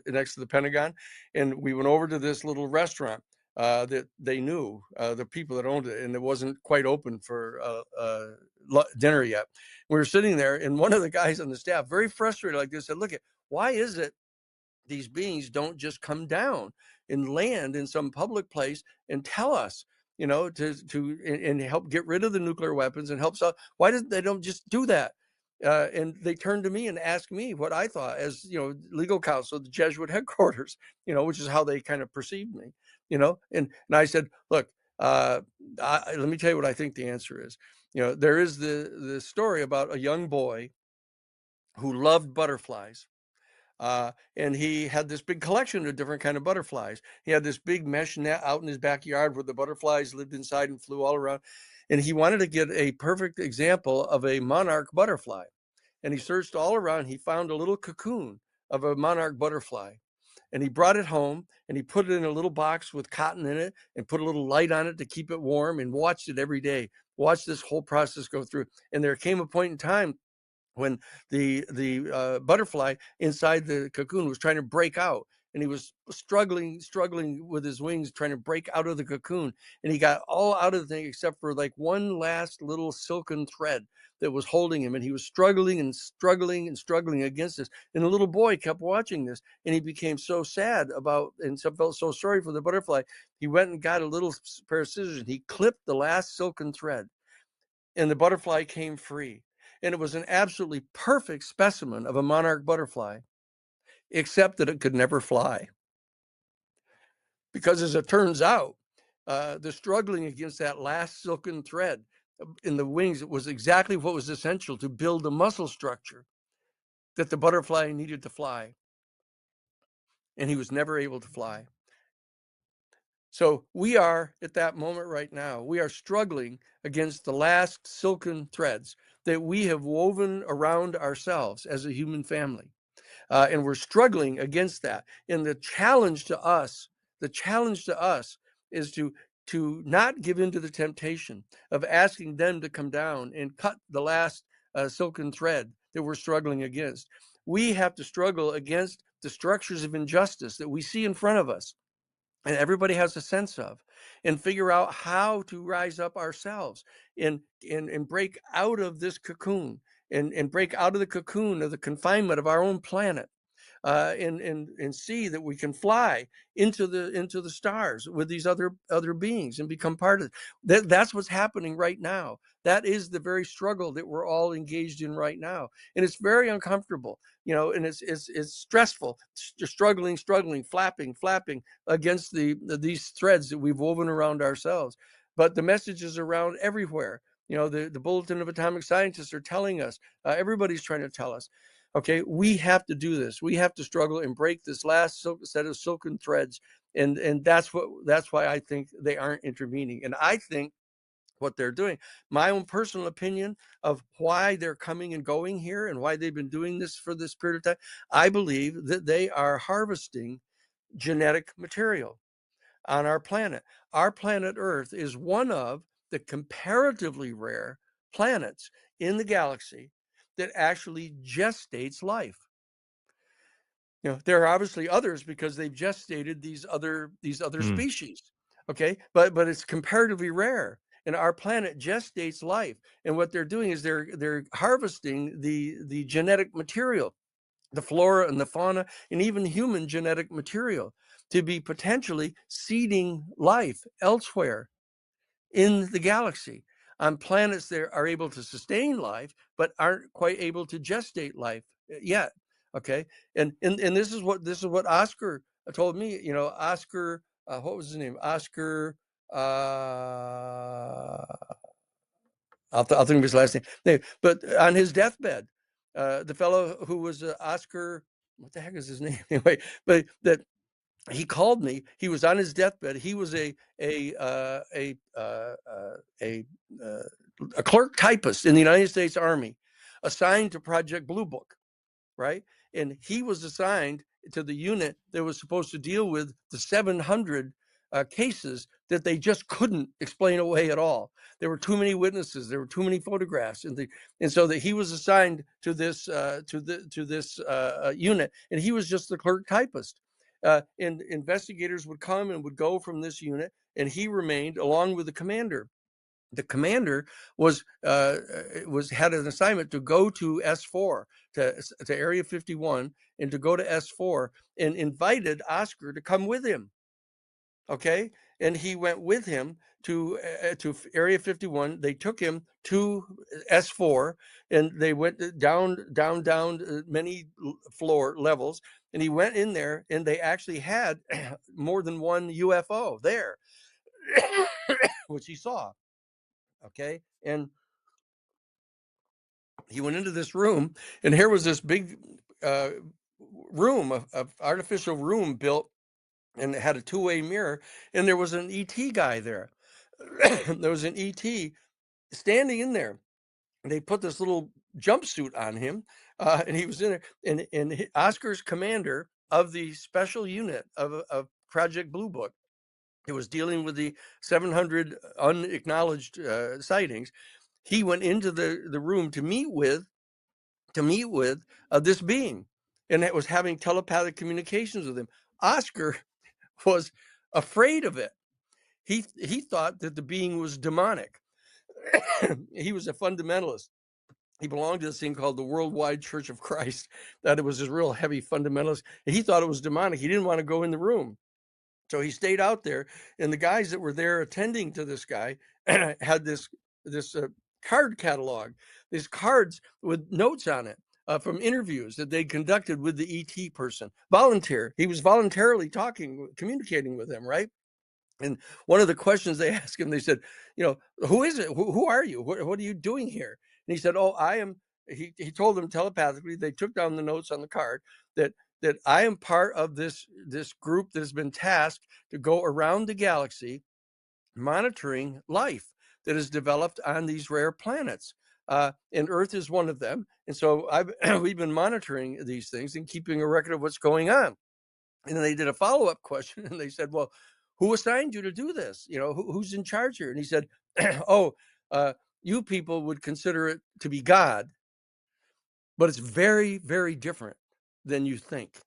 next to the Pentagon, and we went over to this little restaurant that they knew the people that owned it, and it wasn't quite open for dinner yet. We were sitting there, and one of the guys on the staff, very frustrated like this, said, "Look, why is it these beings don't just come down and land in some public place and tell us, you know, and help get rid of the nuclear weapons and help solve? Why doesn't they don't just do that?" And they turned to me and asked me what I thought as, you know, legal counsel at the Jesuit headquarters, you know, which is how they kind of perceived me, you know. And I said, look, let me tell you what I think the answer is. You know, there is the story about a young boy who loved butterflies, and he had this big collection of different kind of butterflies. He had this big mesh net out in his backyard where the butterflies lived inside and flew all around. And he wanted to get a perfect example of a monarch butterfly. And he searched all around. He found a little cocoon of a monarch butterfly. And he brought it home and he put it in a little box with cotton in it and put a little light on it to keep it warm and watched it every day. Watched this whole process go through. And there came a point in time when the butterfly inside the cocoon was trying to break out, and he was struggling with his wings trying to break out of the cocoon, and he got all out of the thing except for like one last little silken thread that was holding him, and he was struggling and struggling and struggling against this, and the little boy kept watching this, and he became so sad about and so felt so sorry for the butterfly. He went and got a little pair of scissors and he clipped the last silken thread, and the butterfly came free. And it was an absolutely perfect specimen of a monarch butterfly, except that it could never fly. Because as it turns out, the struggling against that last silken thread in the wings was exactly what was essential to build the muscle structure that the butterfly needed to fly. And he was never able to fly. So we are at that moment right now. We are struggling against the last silken threads that we have woven around ourselves as a human family. And we're struggling against that. And the challenge to us is to not give in to the temptation of asking them to come down and cut the last silken thread that we're struggling against. We have to struggle against the structures of injustice that we see in front of us and everybody has a sense of, and figure out how to rise up ourselves and break out of this cocoon and break out of the cocoon of the confinement of our own planet, and see that we can fly into the stars with these other beings and become part of it. That's what's happening right now. That is the very struggle that we're all engaged in right now, and it's very uncomfortable, you know, and it's stressful, struggling, flapping against these threads that we've woven around ourselves. But the message is around everywhere. You know, the Bulletin of Atomic Scientists are telling us, everybody's trying to tell us, okay, we have to do this. We have to struggle and break this last set of silken threads And that's why I think they aren't intervening. And I think what they're doing, my own personal opinion of why they're coming and going here and why they've been doing this for this period of time, I believe that they are harvesting genetic material on our planet. Our planet Earth is one of the comparatively rare planets in the galaxy that actually gestates life. There are obviously others because they've gestated these other species. Okay, but it's comparatively rare, and our planet gestates life. And what they're doing is they're harvesting the genetic material, the flora and the fauna, and even human genetic material to be potentially seeding life elsewhere in the galaxy on planets that are able to sustain life but aren't quite able to gestate life yet. Okay, and this is what Oscar told me. Oscar, what was his name? Oscar. I'll think of his last name. But on his deathbed, the fellow who was Oscar, what the heck is his name anyway? But that he called me. He was on his deathbed. He was a clerk typist in the United States Army, assigned to Project Blue Book, right? And he was assigned to the unit that was supposed to deal with the 700 cases that they just couldn't explain away at all. There were too many witnesses. There were too many photographs, and so that he was assigned to this unit, and he was just the clerk typist. And investigators would come and would go from this unit, and he remained along with the commander. The commander was had an assignment to go to S4 to Area 51 and to go to S4, and invited Oscar to come with him. Okay, and he went with him to Area 51. They took him to S4, and they went down many floor levels, and he went in there, and they actually had more than one UFO there, which he saw. Okay, and he went into this room, and here was this big room, of artificial room built, and it had a two-way mirror, and there was an ET guy there. There was an ET standing in there. They put this little jumpsuit on him, and he was in there. And Oscar's commander of the special unit of Project Blue Book, it was dealing with the 700 unacknowledged sightings. He went into the room to meet with this being, and it was having telepathic communications with him. Oscar was afraid of it. He thought that the being was demonic. He was a fundamentalist. He belonged to this thing called the Worldwide Church of Christ, that it was this real heavy fundamentalist, and he thought it was demonic. He didn't want to go in the room. So he stayed out there, and the guys that were there attending to this guy had this card catalog, these cards with notes on it from interviews that they conducted with the ET person. He was voluntarily communicating with him, right? And one of the questions they asked him, they said, who is it? Who are you? What are you doing here? And he said, oh, I am. He told them telepathically. They took down the notes on the card that I am part of this group that has been tasked to go around the galaxy monitoring life that is developed on these rare planets. And Earth is one of them. And so we've been monitoring these things and keeping a record of what's going on. And then they did a follow-up question, and they said, well, who assigned you to do this? Who's in charge here? And he said, oh, you people would consider it to be God, but it's very, very different than you think.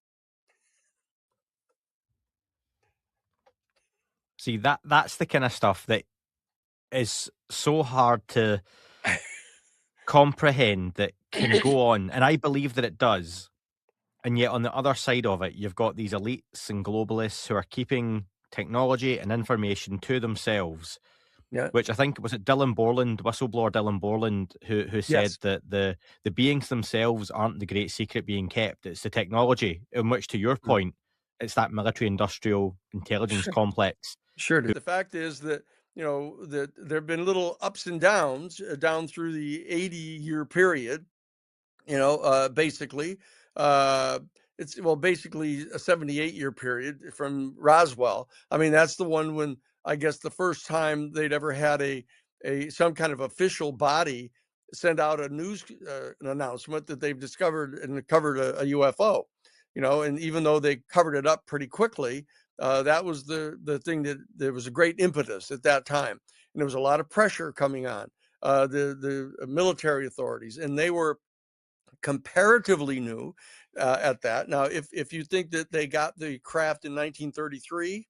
See, that's the kind of stuff that is so hard to comprehend, that can go on, and I believe that it does. And yet on the other side of it, you've got these elites and globalists who are keeping technology and information to themselves. Yeah. Which I think, was it Dylan Borland, whistleblower Dylan Borland, who said Yes. that the beings themselves aren't the great secret being kept. It's the technology, in which, to your point, it's that military-industrial intelligence complex. Sure. The fact is that, that there have been little ups and downs down through the 80-year period, basically. it's, well, basically a 78-year period from Roswell. I mean, that's the one when I guess the first time they'd ever had a some kind of official body send out a news an announcement that they've discovered and covered a UFO. And even though they covered it up pretty quickly, that was the thing that there was a great impetus at that time, and there was a lot of pressure coming on the military authorities, and they were comparatively new at that. Now, if you think that they got the craft in 1933,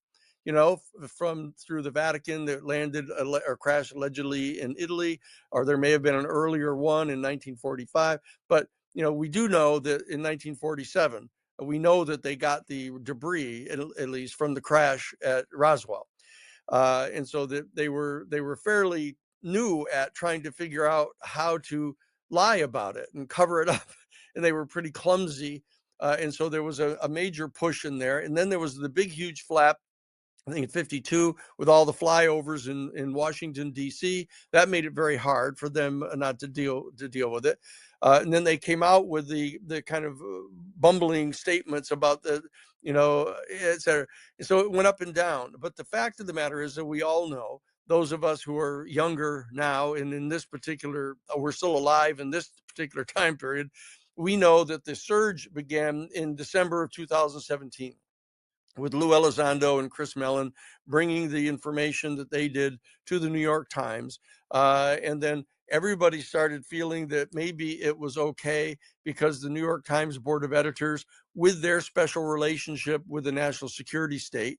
from through the Vatican that landed or crashed allegedly in Italy, or there may have been an earlier one in 1945. But we do know that in 1947, we know that they got the debris at least from the crash at Roswell, and so that they were fairly new at trying to figure out how to lie about it and cover it up, and they were pretty clumsy. And so there was a major push in there, and then there was the big, huge flap. I think in 52, with all the flyovers in Washington, D.C., that made it very hard for them not to deal with it. And then they came out with the kind of bumbling statements about et cetera. So it went up and down. But the fact of the matter is that we all know, those of us who are younger now, and in this particular, we're still alive in this particular time period, we know that the surge began in December of 2017. With Lou Elizondo and Chris Mellon bringing the information that they did to the New York Times. And then everybody started feeling that maybe it was okay because the New York Times Board of Editors, with their special relationship with the national security state,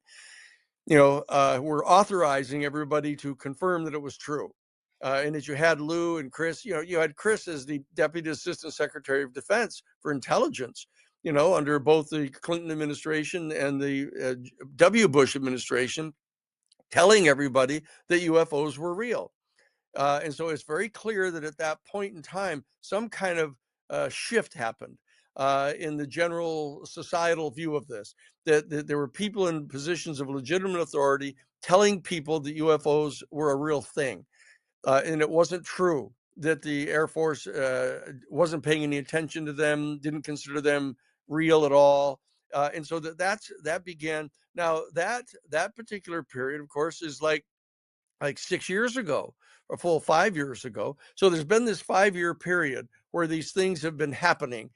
were authorizing everybody to confirm that it was true. And that you had Lou and Chris, you had Chris as the Deputy Assistant Secretary of Defense for Intelligence, under both the Clinton administration and the W. Bush administration, telling everybody that UFOs were real. And so it's very clear that at that point in time, some kind of shift happened in the general societal view of this, that there were people in positions of legitimate authority telling people that UFOs were a real thing. And it wasn't true that the Air Force wasn't paying any attention to them, didn't consider them real at all. And so that began. Now that particular period, of course, is like 6 years ago, a full 5 years ago. So there's been this 5-year period where these things have been happening,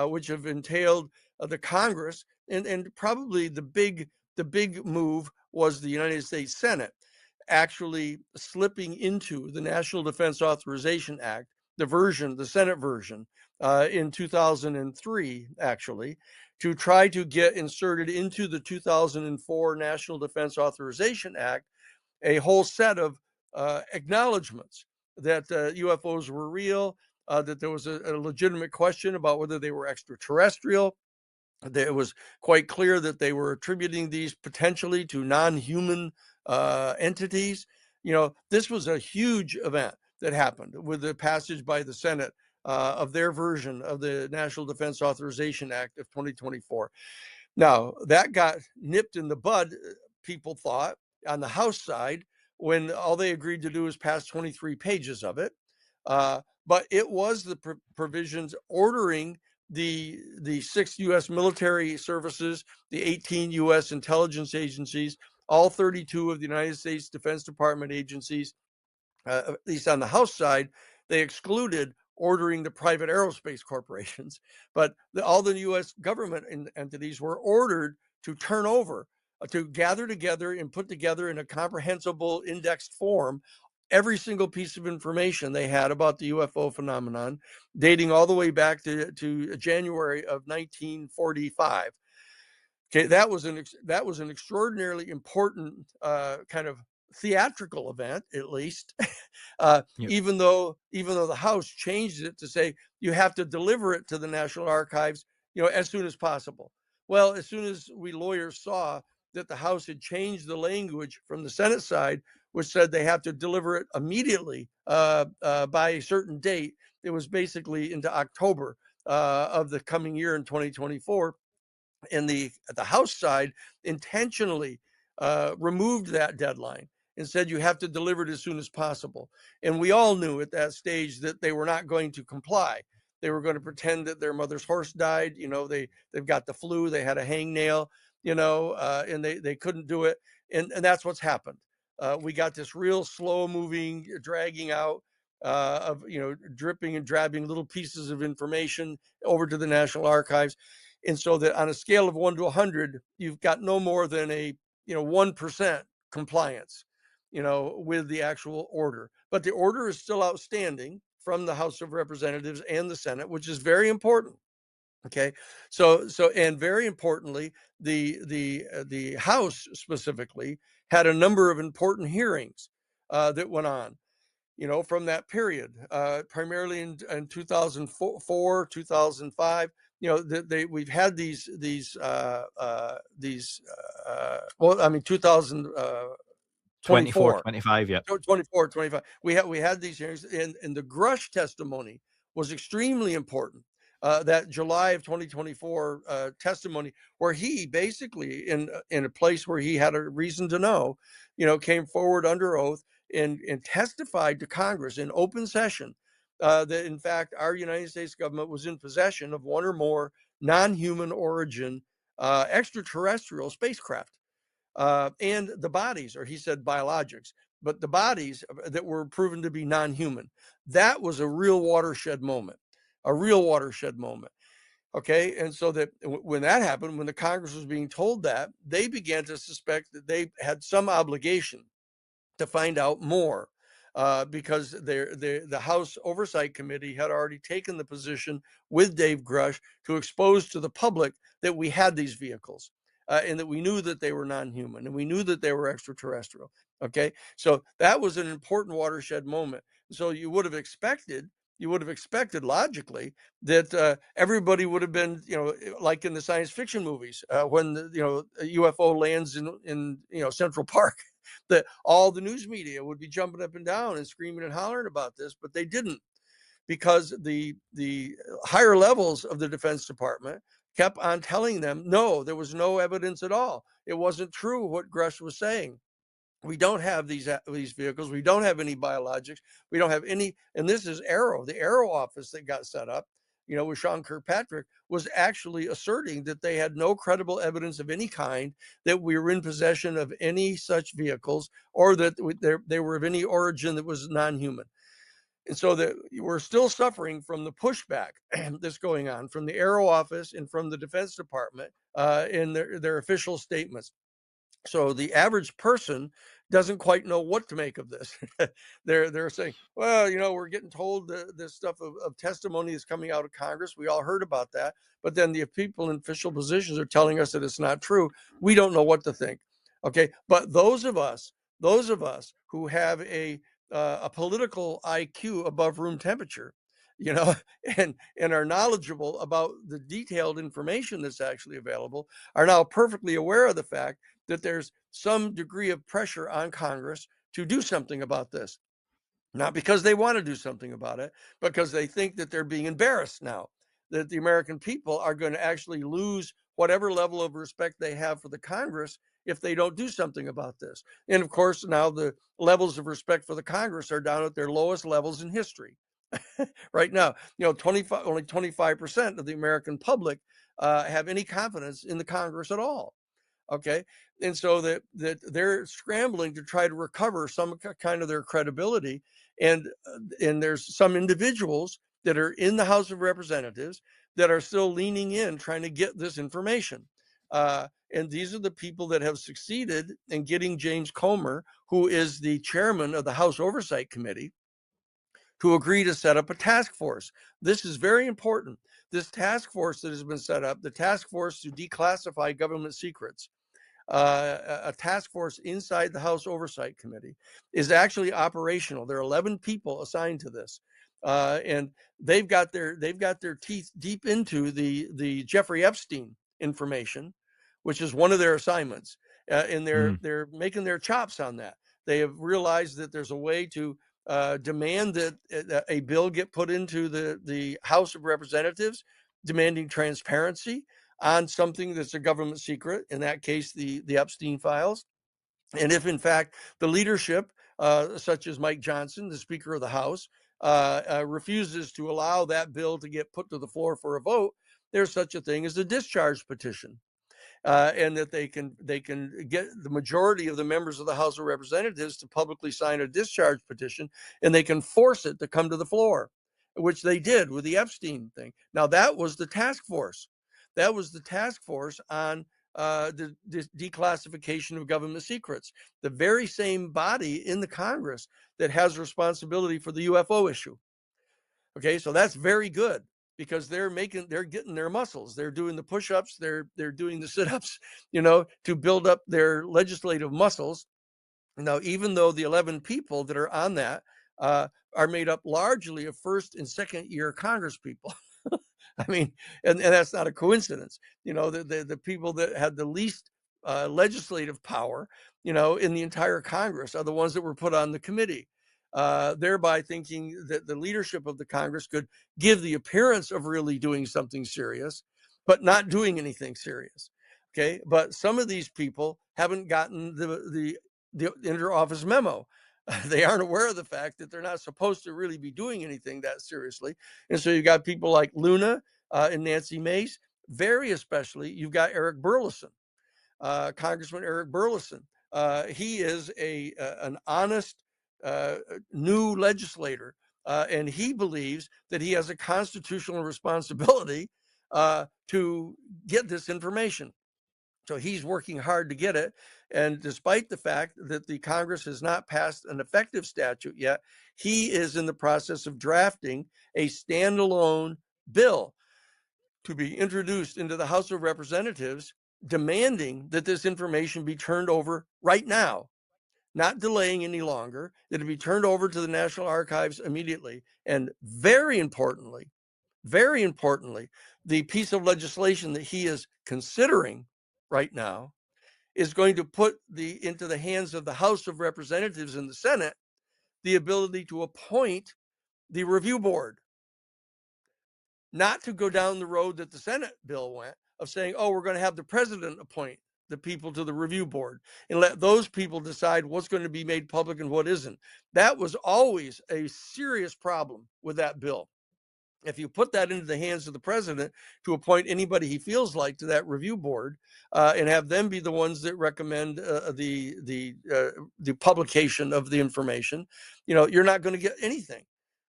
which have entailed the Congress, and probably the big move was the United States Senate actually slipping into the National Defense Authorization Act, the Senate version, in 2003, actually, to try to get inserted into the 2004 National Defense Authorization Act a whole set of acknowledgments that UFOs were real, that there was a legitimate question about whether they were extraterrestrial. It was quite clear that they were attributing these potentially to non-human entities. This was a huge event that happened with the passage by the Senate of their version of the National Defense Authorization Act of 2024. Now, that got nipped in the bud, people thought, on the House side, when all they agreed to do was pass 23 pages of it. But it was the provisions ordering the 6 U.S. military services, the 18 U.S. intelligence agencies, all 32 of the United States Defense Department agencies, at least on the House side, they excluded ordering the private aerospace corporations. But all the U.S. government entities were ordered to turn over, to gather together and put together in a comprehensible indexed form every single piece of information they had about the UFO phenomenon, dating all the way back to January of 1945. Okay, that was an extraordinarily important kind of theatrical event, at least. Yep. Even though the House changed it to say you have to deliver it to the National Archives, as soon as possible. Well, as soon as we lawyers saw that the House had changed the language from the Senate side, which said they have to deliver it immediately by a certain date, it was basically into October of the coming year in 2024. And the House side intentionally removed that deadline and said you have to deliver it as soon as possible. And we all knew at that stage that they were not going to comply. They were going to pretend that their mother's horse died. They've got the flu. They had a hangnail. And they couldn't do it. And that's what's happened. We got this real slow moving, dragging out of dripping and drabbing little pieces of information over to the National Archives, and so that on a scale of 1 to 100, you've got no more than a 1% compliance, with the actual order. But the order is still outstanding from the House of Representatives and the Senate, which is very important. Okay, and very importantly, the House specifically had a number of important hearings that went on, from that period, primarily in 2004, 2005. We've had these well, I mean 24, 2024. 25, yeah. 24, 25. We had these hearings, and the Grush testimony was extremely important. That July of 2024 testimony, where he basically, in a place where he had a reason to know, came forward under oath and testified to Congress in open session that in fact our United States government was in possession of one or more non-human origin extraterrestrial spacecraft. And the bodies, or he said biologics, but the bodies that were proven to be non-human. That was a real watershed moment, a real watershed moment. Okay, and so that when that happened, when the Congress was being told that, they began to suspect that they had some obligation to find out more. Because the House Oversight Committee had already taken the position with Dave Grush to expose to the public that we had these vehicles. And that we knew that they were non-human, and we knew that they were extraterrestrial. Okay, so that was an important watershed moment. So you would have expected logically that everybody would have been, like in the science fiction movies, when a UFO lands in Central Park, that all the news media would be jumping up and down and screaming and hollering about this, but they didn't, because the higher levels of the Defense Department kept on telling them, no, there was no evidence at all. It wasn't true what Grush was saying. We don't have these vehicles. We don't have any biologics. We don't have any. And this is Aero. The Aero office that got set up, with Sean Kirkpatrick, was actually asserting that they had no credible evidence of any kind that we were in possession of any such vehicles, or that they were of any origin that was non-human. And so that we're still suffering from the pushback that's going on from the Aero office and from the Defense Department in their official statements. So the average person doesn't quite know what to make of this. They're saying, well, we're getting told this stuff of testimony is coming out of Congress. We all heard about that, but then the people in official positions are telling us that it's not true. We don't know what to think. Okay, but those of us who have a political IQ above room temperature, and are knowledgeable about the detailed information that's actually available, are now perfectly aware of the fact that there's some degree of pressure on Congress to do something about this. Not because they want to do something about it, because they think that they're being embarrassed now, that the American people are going to actually lose whatever level of respect they have for the Congress if they don't do something about this. And of course, now the levels of respect for the Congress are down at their lowest levels in history. Right now, only 25% of the American public have any confidence in the Congress at all. Okay, and so that they're scrambling to try to recover some kind of their credibility, and there's some individuals that are in the House of Representatives that are still leaning in, trying to get this information. And these are the people that have succeeded in getting James Comer, who is the chairman of the House Oversight Committee, to agree to set up a task force. This is very important. This task force that has been set up, the task force to declassify government secrets, a task force inside the House Oversight Committee, is actually operational. There are 11 people assigned to this, and they've got their teeth deep into the Jeffrey Epstein information, which is one of their assignments, and they're making their chops on that. They have realized that there's a way to demand that a bill get put into the House of Representatives, demanding transparency on something that's a government secret, in that case, the Epstein files. And if in fact the leadership, such as Mike Johnson, the Speaker of the House, refuses to allow that bill to get put to the floor for a vote, there's such a thing as a discharge petition. And that they can get the majority of the members of the House of Representatives to publicly sign a discharge petition, and they can force it to come to the floor, which they did with the Epstein thing. Now, that was the task force. That was the task force on the declassification of government secrets, the very same body in the Congress that has responsibility for the UFO issue. Okay, so that's very good, because they're getting their muscles. They're doing the push-ups, they're doing the sit-ups, to build up their legislative muscles. Now, even though the 11 people that are on that are made up largely of first and second year Congress people. I mean, and that's not a coincidence. The people that had the least legislative power, in the entire Congress are the ones that were put on the committee, thereby thinking that the leadership of the Congress could give the appearance of really doing something serious, but not doing anything serious. Okay, but some of these people haven't gotten the inter-office memo. They aren't aware of the fact that they're not supposed to really be doing anything that seriously. And so you got people like Luna and Nancy Mace. Very especially, you've got Eric Burlison, Congressman Eric Burlison. He is an honest new legislator, and he believes that he has a constitutional responsibility to get this information. So he's working hard to get it. And despite the fact that the Congress has not passed an effective statute yet, he is in the process of drafting a standalone bill to be introduced into the House of Representatives, demanding that this information be turned over right now, not delaying any longer, that it be turned over to the National Archives immediately. And very importantly, the piece of legislation that he is considering right now is going to put into the hands of the House of Representatives and the Senate the ability to appoint the review board, not to go down the road that the Senate bill went of saying, oh, we're going to have the president appoint the people to the review board and let those people decide what's going to be made public and what isn't. That was always a serious problem with that bill. If you put that into the hands of the president to appoint anybody he feels like to that review board, and have them be the ones that recommend the publication of the information, you're not going to get anything,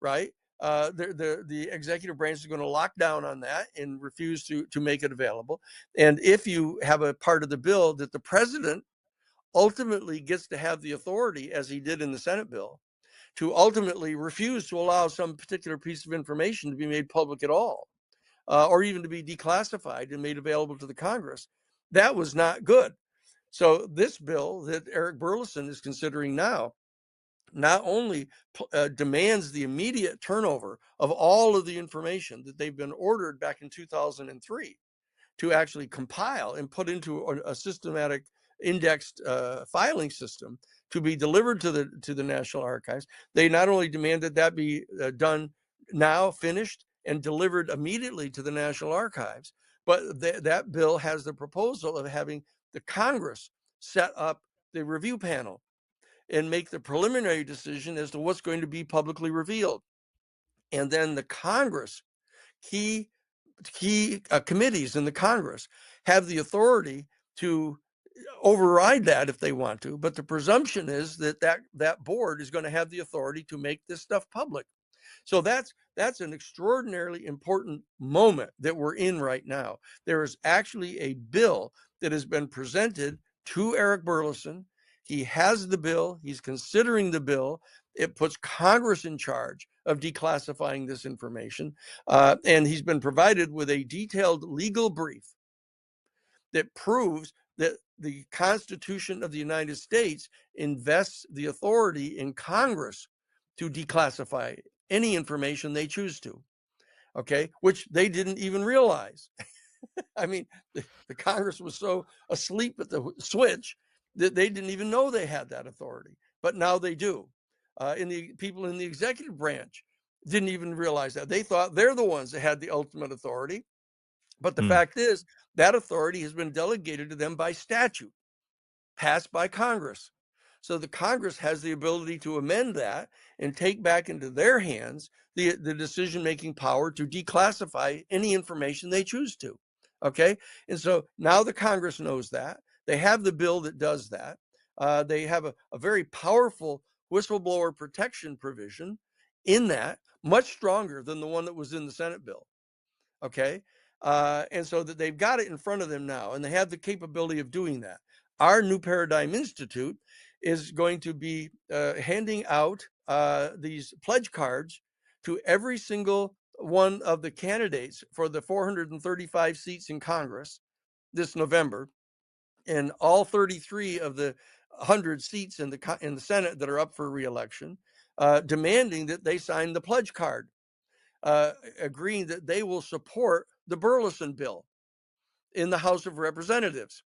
right? The executive branch is going to lock down on that and refuse to make it available. And if you have a part of the bill that the president ultimately gets to have the authority, as he did in the Senate bill, to ultimately refuse to allow some particular piece of information to be made public at all, or even to be declassified and made available to the Congress, that was not good. So this bill that Eric Burlison is considering now not only demands the immediate turnover of all of the information that they've been ordered back in 2003 to actually compile and put into a systematic indexed filing system to be delivered to the National Archives. They not only demand that be done now, finished, and delivered immediately to the National Archives, but that bill has the proposal of having the Congress set up the review panel and make the preliminary decision as to what's going to be publicly revealed. And then the Congress, key committees in the Congress, have the authority to override that if they want to. But the presumption is that board is going to have the authority to make this stuff public. So that's an extraordinarily important moment that we're in right now. There is actually a bill that has been presented to Eric Burlison. He has the bill. He's considering the bill. It puts Congress in charge of declassifying this information. And he's been provided with a detailed legal brief that proves that the Constitution of the United States invests the authority in Congress to declassify any information they choose to, okay, which they didn't even realize. I mean, the Congress was so asleep at the switch that they didn't even know they had that authority, but now they do. The people in the executive branch didn't even realize that. They thought they're the ones that had the ultimate authority. But the fact is, that authority has been delegated to them by statute, passed by Congress. so the Congress has the ability to amend that and take back into their hands the decision-making power to declassify any information they choose to. Okay, and so now the Congress knows that. They have the bill that does that. They have a very powerful whistleblower protection provision in that, much stronger than the one that was in the Senate bill. Okay, and so that they've got it in front of them now, and they have the capability of doing that. Our New Paradigm Institute is going to be handing out these pledge cards to every single one of the candidates for the 435 seats in Congress this November, and all 33 of the 100 seats in the Senate that are up for re-election, demanding that they sign the pledge card, agreeing that they will support the Burleson bill in the House of Representatives.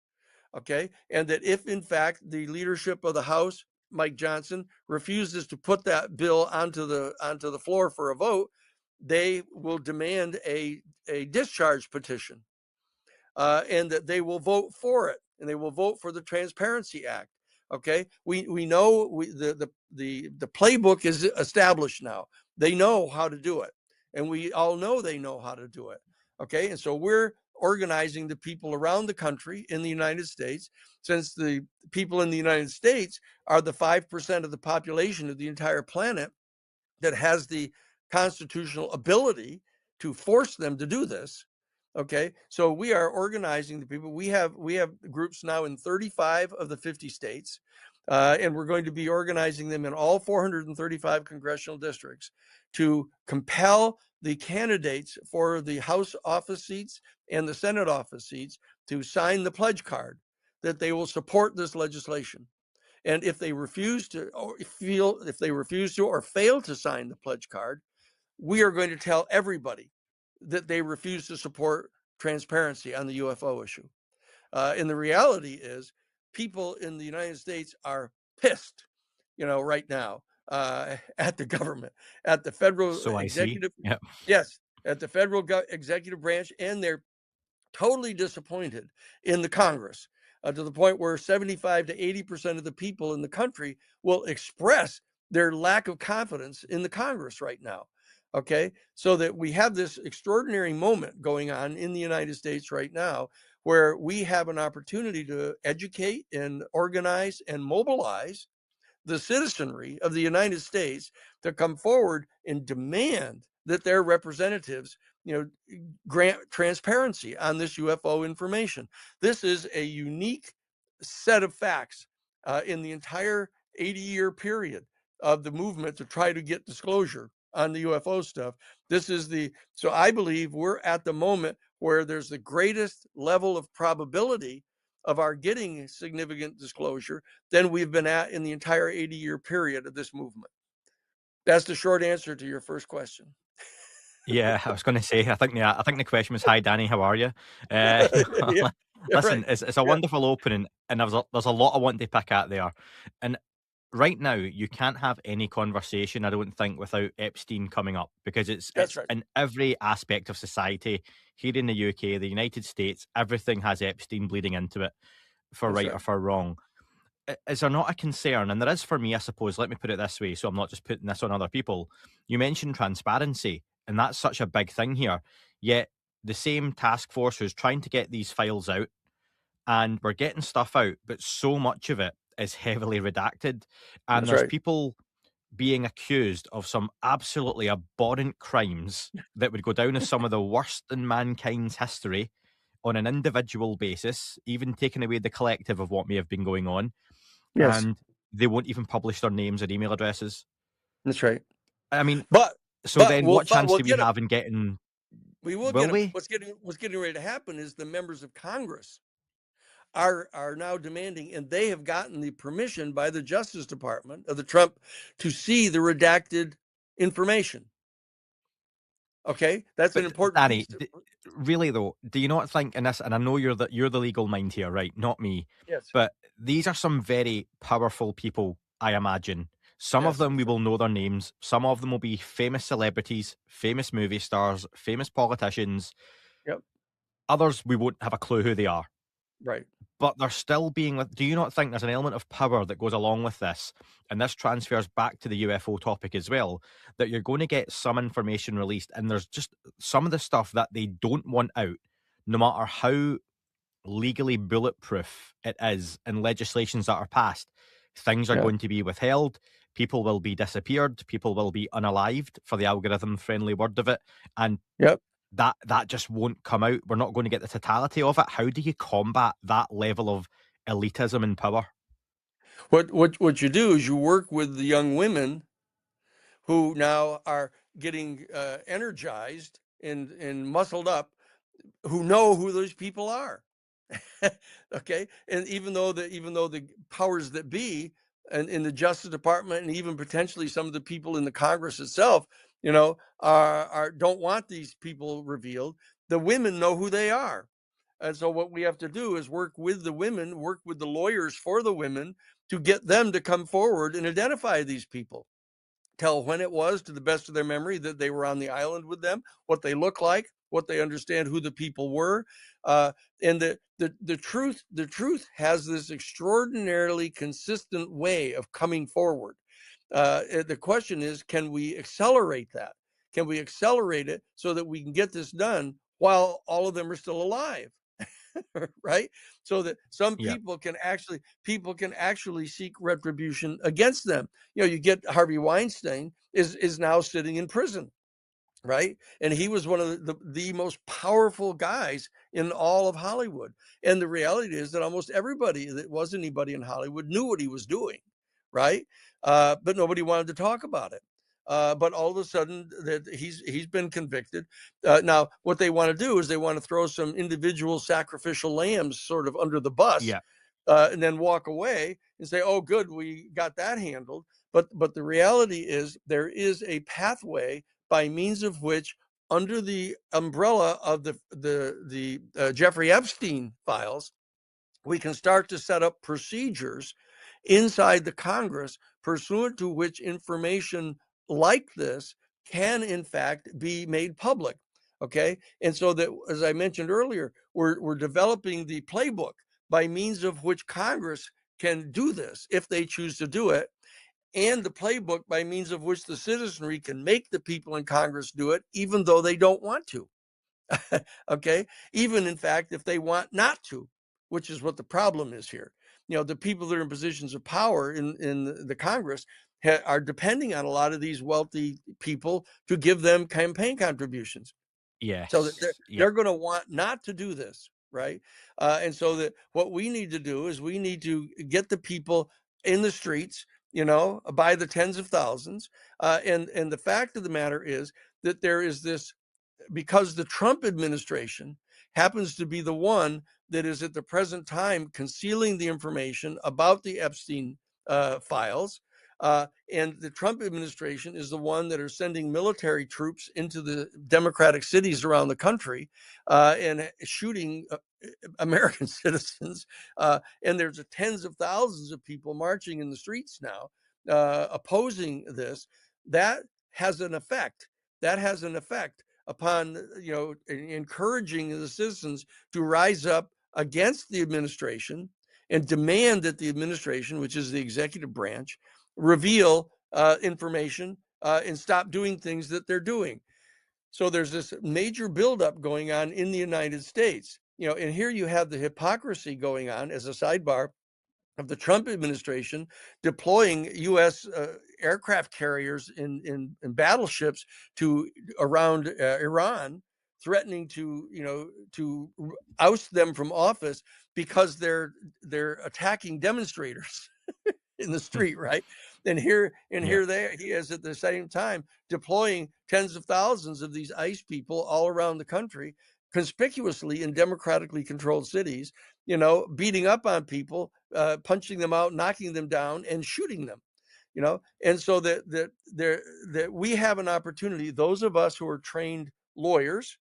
Okay, and that if in fact the leadership of the House, Mike Johnson, refuses to put that bill onto the floor for a vote, they will demand a discharge petition, and that they will vote for it, and they will vote for the Transparency Act. Okay, we know the playbook is established now. They know how to do it, and we all know they know how to do it. Okay, and so we're organizing the people around the country in the United States, since the people in the United States are the 5% of the population of the entire planet that has the constitutional ability to force them to do this. Okay, so we are organizing the people. We have groups now in 35 of the 50 states, and we're going to be organizing them in all 435 congressional districts to compel the candidates for the House office seats and the Senate office seats to sign the pledge card that they will support this legislation. And if they refuse to, or fail to sign the pledge card, we are going to tell everybody that they refuse to support transparency on the UFO issue. And the reality is, people in the United States are pissed, right now, at the government, at the federal So I see. executive, Yep. yes, at the federal executive branch, and they're totally disappointed in the Congress, to the point where 75 to 80% of the people in the country will express their lack of confidence in the Congress right now. Okay, so that we have this extraordinary moment going on in the United States right now, where we have an opportunity to educate and organize and mobilize the citizenry of the United States to come forward and demand that their representatives, grant transparency on this UFO information. This is a unique set of facts in the entire 80-year period of the movement to try to get disclosure on the UFO stuff. So I believe we're at the moment where there's the greatest level of probability of our getting significant disclosure than we've been at in the entire 80-year period of this movement. That's the short answer to your first question. Yeah, I was going to say, I think the question was, "Hi, Danny, how are you?" Yeah, Listen, right. it's a Yeah, wonderful opening, and there's a lot I want to pick at there. And right now, you can't have any conversation, I don't think, without Epstein coming up, because that's it's right. in every aspect of society here in the UK, the United States. Everything has Epstein bleeding into it, for That's right right. or for wrong. Is there not a concern? And there is for me, I suppose. Let me put it this way, so I'm not just putting this on other people. You mentioned transparency, and that's such a big thing here. Yet the same task force who's trying to get these files out, and we're getting stuff out, but so much of it is heavily redacted, and That's there's right. people being accused of some absolutely abhorrent crimes that would go down as some of the worst in mankind's history on an individual basis, even taking away the collective of what may have been going on, Yes, and they won't even publish their names or email addresses. that's right. I mean, But so then what chance we'll do we get them. have in getting, We will get will them. we? What's getting ready to happen is the members of Congress are now demanding, and they have gotten the permission by the Justice Department of the Trump to see the redacted information. Okay, that's an But important Danny, piece. really though, do you not think in this? And I know you're the legal mind here, right? Not me. Yes, But these are some very powerful people, I imagine. Some of yes, them we that's right. will know their names. Some of them will be famous celebrities, famous movie stars, famous politicians. Yep, Others we won't have a clue who they are. Right. but they're still being. Do you not think there's an element of power that goes along with this? And this transfers back to the UFO topic as well. That you're going to get some information released, and there's just some of the stuff that they don't want out, no matter how legally bulletproof it is in legislations that are passed. Things are Yeah. going to be withheld. People will be disappeared. People will be unalived, for the algorithm friendly word of it. And Yep. that just won't come out. We're not going to get the totality of it. How do you combat that level of elitism and power? What you do is you work with the young women who now are getting energized and muscled up, who know who those people are. Okay, and even though the powers that be and in the Justice Department and even potentially some of the people in the Congress itself, are don't want these people revealed, the women know who they are. And so what we have to do is work with the women, work with the lawyers for the women to get them to come forward and identify these people, tell when it was to the best of their memory that they were on the island with them, what they look like, what they understand, who the people were. And the truth has this extraordinarily consistent way of coming forward. The question is, can we accelerate that? Can we accelerate it so that we can get this done while all of them are still alive? Right, so that some Yeah. people can actually seek retribution against them. You get Harvey Weinstein is now sitting in prison, right? And he was one of the most powerful guys in all of Hollywood. And the reality is that almost everybody that was anybody in Hollywood knew what he was doing, right? But nobody wanted to talk about it. But all of a sudden, that he's been convicted. Now, what they want to do is they want to throw some individual sacrificial lambs sort of under the bus, Yeah. and then walk away and say, "Oh, good, we got that handled." But the reality is there is a pathway by means of which, under the umbrella of the Jeffrey Epstein files, we can start to set up procedures inside the Congress pursuant to which information like this can, in fact, be made public. Okay. And so that, as I mentioned earlier, we're developing the playbook by means of which Congress can do this if they choose to do it, and the playbook by means of which the citizenry can make the people in Congress do it, even though they don't want to. Okay. Even, in fact, if they want not to, which is what the problem is here. The people that are in positions of power in the Congress are depending on a lot of these wealthy people to give them campaign contributions, so that they're, Yes. Yeah. they're going to want not to do this, right? And so that what we need to do is we need to get the people in the streets, by the tens of thousands. And the fact of the matter is that there is this, because the Trump administration happens to be the one that is at the present time concealing the information about the Epstein files. And the Trump administration is the one that are sending military troops into the Democratic cities around the country, and shooting American citizens. And there's tens of thousands of people marching in the streets now, opposing this. That has an effect. That has an effect upon, encouraging the citizens to rise up against the administration and demand that the administration, which is the executive branch, reveal information, and stop doing things that they're doing. So there's this major buildup going on in the United States, and here you have the hypocrisy going on, as a sidebar, of the Trump administration deploying U.S. Aircraft carriers in battleships to around Iran, threatening to oust them from office because they're attacking demonstrators in the street, right? And here Yeah. he is at the same time deploying tens of thousands of these ICE people all around the country, conspicuously in democratically controlled cities, beating up on people, punching them out, knocking them down, and shooting them. And so that we have an opportunity, those of us who are trained lawyers,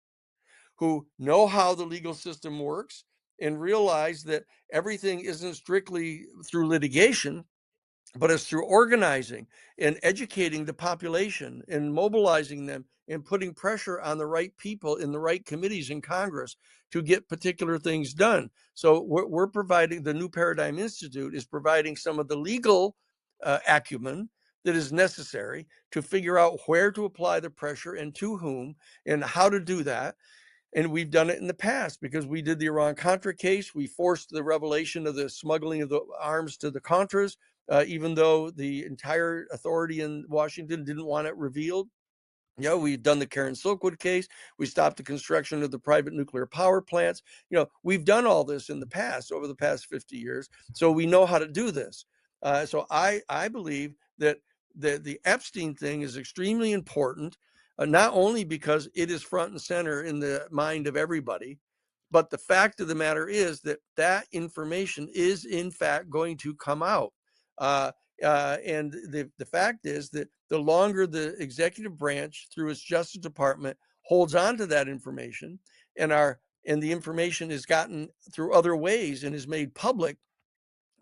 who know how the legal system works and realize that everything isn't strictly through litigation, but it's through organizing and educating the population and mobilizing them and putting pressure on the right people in the right committees in Congress to get particular things done. So we're providing, the New Paradigm Institute is providing some of the legal acumen that is necessary to figure out where to apply the pressure and to whom and how to do that. And we've done it in the past because we did the Iran-Contra case. We forced the revelation of the smuggling of the arms to the Contras, even though the entire authority in Washington didn't want it revealed. You know, we've done the Karen Silkwood case. We stopped the construction of the private nuclear power plants. You know, we've done all this in the past, over the past 50 years. So we know how to do this. So I believe that the Epstein thing is extremely important, not only because it is front and center in the mind of everybody, but the fact of the matter is that that information is in fact going to come out. And the fact is that the longer the executive branch, through its Justice Department, holds on to that information, and the information is gotten through other ways and is made public,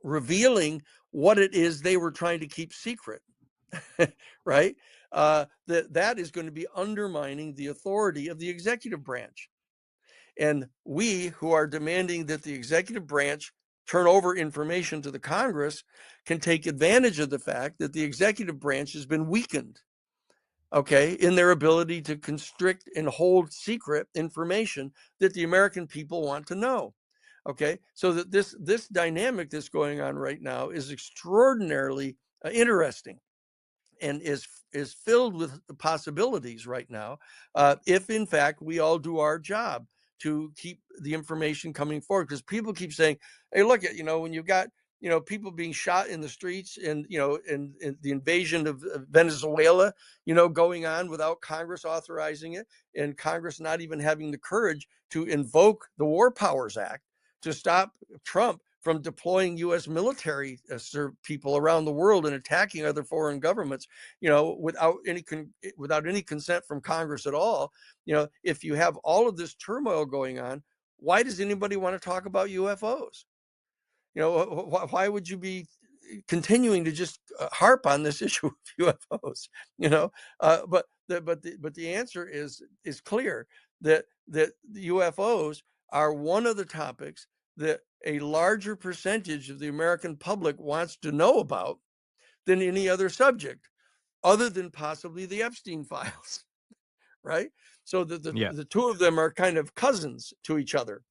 revealing what it is they were trying to keep secret, right? That is going to be undermining the authority of the executive branch. And we, who are demanding that the executive branch turn over information to the Congress, can take advantage of the fact that the executive branch has been weakened, okay, in their ability to constrict and hold secret information that the American people want to know. Okay, so that this dynamic that's going on right now is extraordinarily interesting and is filled with possibilities right now, if in fact we all do our job to keep the information coming forward. Because people keep saying, hey, look at, when you've got, people being shot in the streets, and and the invasion of Venezuela, going on without Congress authorizing it, and Congress not even having the courage to invoke the War Powers Act to stop Trump from deploying U.S. military people around the world and attacking other foreign governments, without any consent from Congress at all. If you have all of this turmoil going on, why does anybody want to talk about UFOs? Why would you be continuing to just harp on this issue of UFOs? But the answer is clear, that the UFOs are one of the topics that a larger percentage of the American public wants to know about than any other subject, other than possibly the Epstein files, right? So Yeah. the two of them are kind of cousins to each other.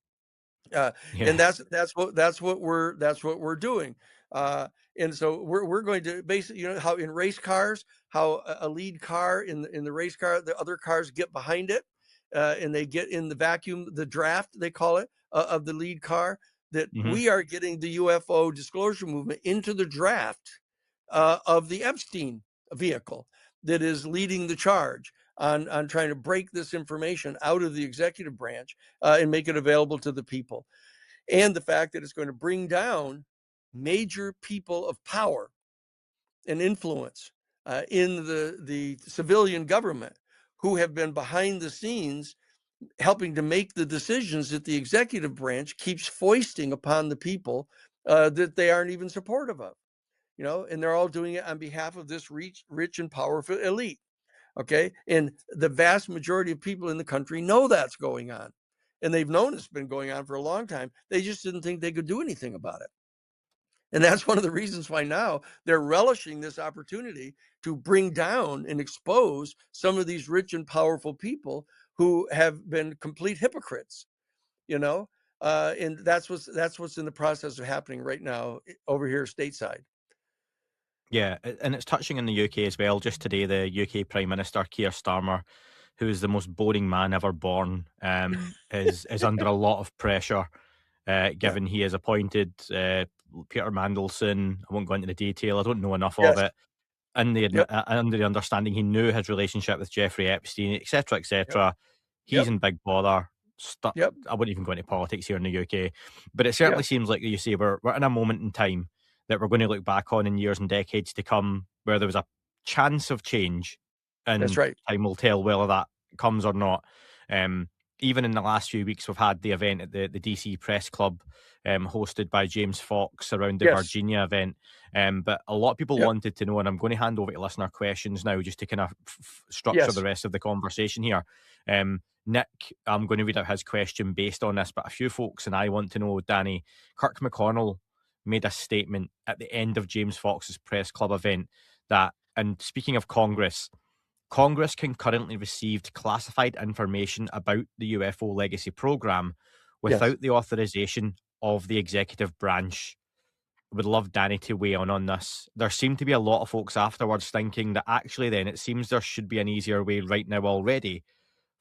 And Yeah. that's what we're doing. And so we're going to basically, how in race cars, how a lead car in the race car, the other cars get behind it, and they get in the vacuum, the draft they call it, of the lead car. That Hmm. we are getting the UFO disclosure movement into the draft of the Epstein vehicle that is leading the charge on trying to break this information out of the executive branch, and make it available to the people. And the fact that it's going to bring down major people of power and influence in the civilian government, who have been behind the scenes helping to make the decisions that the executive branch keeps foisting upon the people, that they aren't even supportive of. And they're all doing it on behalf of this rich and powerful elite. Okay. And the vast majority of people in the country know that's going on. And they've known it's been going on for a long time. They just didn't think they could do anything about it. And that's one of the reasons why now they're relishing this opportunity to bring down and expose some of these rich and powerful people who have been complete hypocrites, you know? And that's what's in the process of happening right now over here stateside. Yeah, and it's touching in the UK as well. Just today, the UK Prime Minister Keir Starmer, who is the most boring man ever born, is under a lot of pressure, Yeah. given he has appointed Peter Mandelson. I won't go into the detail. I don't know enough of Yes. it. Yep. Under the understanding he knew his relationship with Jeffrey Epstein, etc., Yep. etc. He's Yep. in big bother. Yep. I wouldn't even go into politics here in the UK, but it certainly Yep. seems like you say we're in a moment in time that we're going to look back on in years and decades to come, where there was a chance of change, That's and right. time will tell whether that comes or not. Um, Even in the last few weeks, we've had the event at the DC Press Club, hosted by James Fox around the Yes. Virginia event. But a lot of people Yep. wanted to know, and I'm going to hand over to listener questions now just to kind of structure the Yes. rest of the conversation here. Nick, I'm going to read out his question based on this, but a few folks and I want to know, Danny, Kirk McConnell made a statement at the end of James Fox's press club event that, and speaking of Congress, Congress can currently receive classified information about the UFO legacy program Yes. without the authorization of the executive branch. Would love Danny to weigh in on this. There seemed to be a lot of folks afterwards thinking that actually then it seems there should be an easier way right now already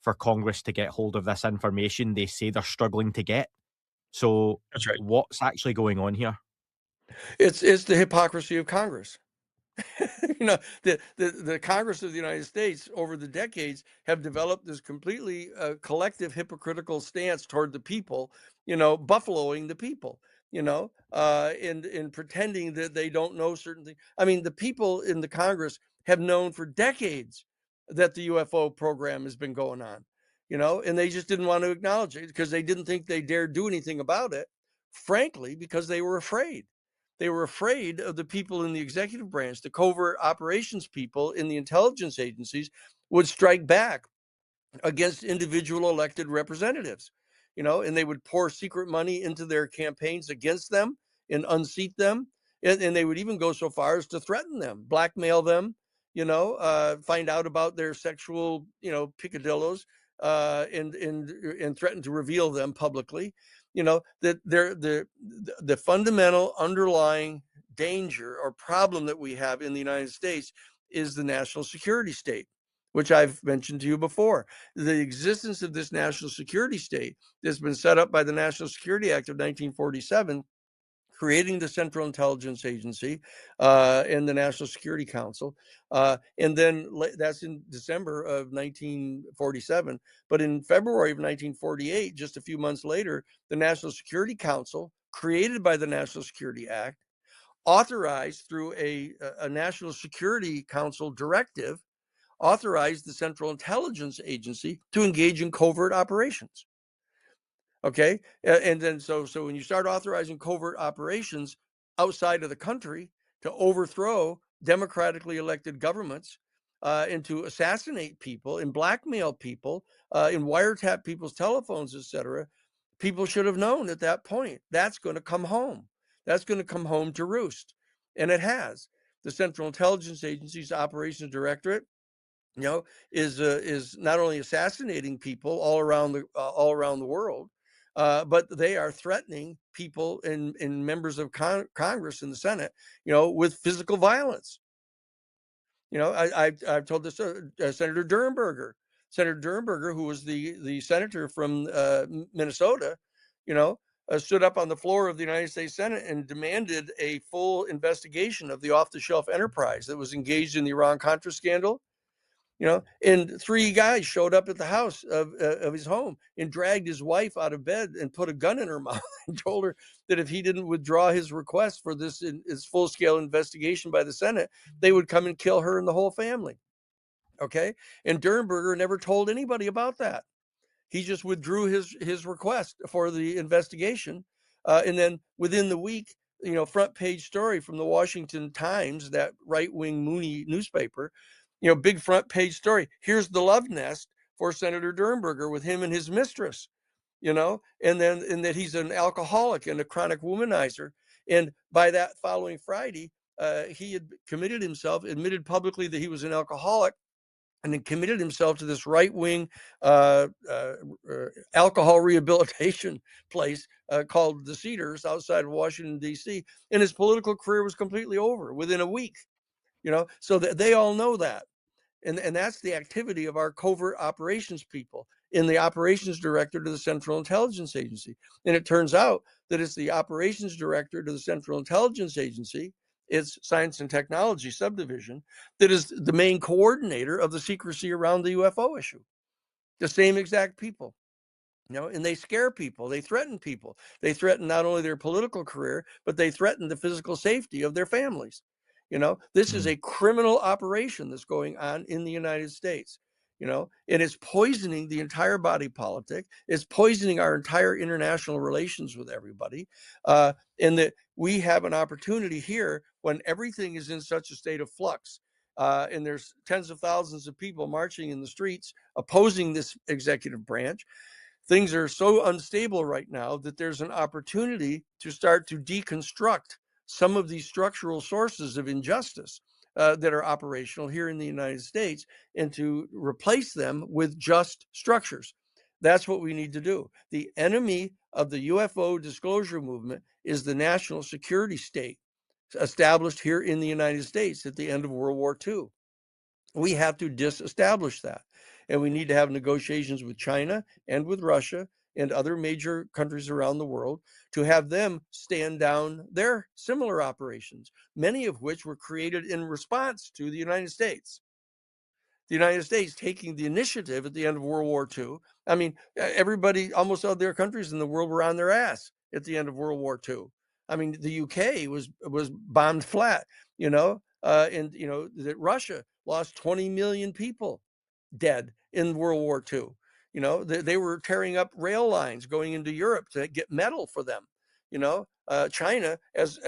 for Congress to get hold of this information they say they're struggling to get. So That's right. what's actually going on here? It's the hypocrisy of Congress. The Congress of the United States over the decades have developed this completely collective hypocritical stance toward the people, buffaloing the people, in pretending that they don't know certain things. I mean, the people in the Congress have known for decades that the UFO program has been going on, and they just didn't want to acknowledge it because they didn't think they dared do anything about it, frankly, because they were afraid. They were afraid of the people in the executive branch, the covert operations people in the intelligence agencies would strike back against individual elected representatives, and they would pour secret money into their campaigns against them and unseat them. And they would even go so far as to threaten them, blackmail them, find out about their sexual, picadillos, and threaten to reveal them publicly. That the fundamental underlying danger or problem that we have in the United States is the national security state, which I've mentioned to you before. The existence of this national security state that's been set up by the National Security Act of 1947, creating the Central Intelligence Agency and the National Security Council. And then that's in December of 1947. But in February of 1948, just a few months later, the National Security Council, created by the National Security Act, authorized through a National Security Council directive, authorized the Central Intelligence Agency to engage in covert operations. Okay. And then so when you start authorizing covert operations outside of the country to overthrow democratically elected governments, and to assassinate people and blackmail people, and wiretap people's telephones, etc., people should have known at that point that's going to come home. That's going to come home to roost. And it has. The Central Intelligence Agency's Operations Directorate, is not only assassinating people all around the world, but they are threatening people and members of Congress and the Senate, with physical violence. I've told this Senator Durenberger, who was the senator from Minnesota, stood up on the floor of the United States Senate and demanded a full investigation of the off-the-shelf enterprise that was engaged in the Iran-Contra scandal. And three guys showed up at the house of his home and dragged his wife out of bed and put a gun in her mouth and told her that if he didn't withdraw his request for this full-scale investigation by the Senate, they would come and kill her and the whole family. Okay. And Durenberger never told anybody about that. He just withdrew his request for the investigation. And then within the week, front page story from the Washington Times, that right-wing Mooney newspaper, big front page story. Here's the love nest for Senator Durenberger with him and his mistress, and that he's an alcoholic and a chronic womanizer. And by that following Friday, he had admitted publicly that he was an alcoholic, and then committed himself to this right-wing alcohol rehabilitation place called the Cedars outside of Washington, D.C. And his political career was completely over within a week. So they all know that. And that's the activity of our covert operations people in the operations director to the Central Intelligence Agency. And it turns out that it's the operations director to the Central Intelligence Agency, its science and technology subdivision, that is the main coordinator of the secrecy around the UFO issue. The same exact people. And they scare people. They threaten people. They threaten not only their political career, but they threaten the physical safety of their families. This is a criminal operation that's going on in the United States. and it's poisoning the entire body politic. It's poisoning our entire international relations with everybody. And that we have an opportunity here when everything is in such a state of flux. And there's tens of thousands of people marching in the streets opposing this executive branch. Things are so unstable right now that there's an opportunity to start to deconstruct some of these structural sources of injustice that are operational here in the United States and to replace them with just structures. That's what we need to do. The enemy of the UFO disclosure movement is the national security state established here in the United States at the end of World War II. We have to disestablish that. And we need to have negotiations with China and with Russia and other major countries around the world to have them stand down their similar operations, many of which were created in response to the United States. The United States taking the initiative at the end of World War II. I mean, everybody, almost all their countries in the world were on their ass at the end of World War II. I mean, the UK was bombed flat, and that Russia lost 20 million people dead in World War II. They were tearing up rail lines going into Europe to get metal for them. China, as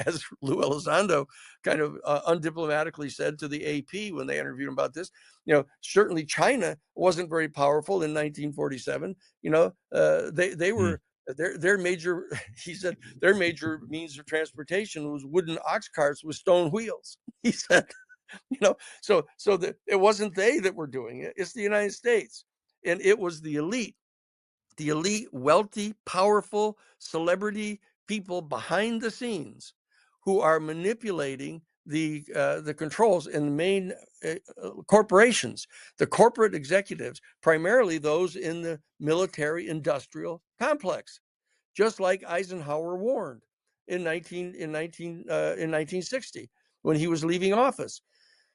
as Lou Elizondo kind of undiplomatically said to the AP when they interviewed him about this, certainly China wasn't very powerful in 1947. They were their major. He said their major means of transportation was wooden ox carts with stone wheels. He said, so that it wasn't they that were doing it; it's the United States, and it was the elite, wealthy, powerful, celebrity people behind the scenes who are manipulating the controls in the main corporations, the corporate executives, primarily those in the military industrial complex, just like Eisenhower warned in 1960 when he was leaving office.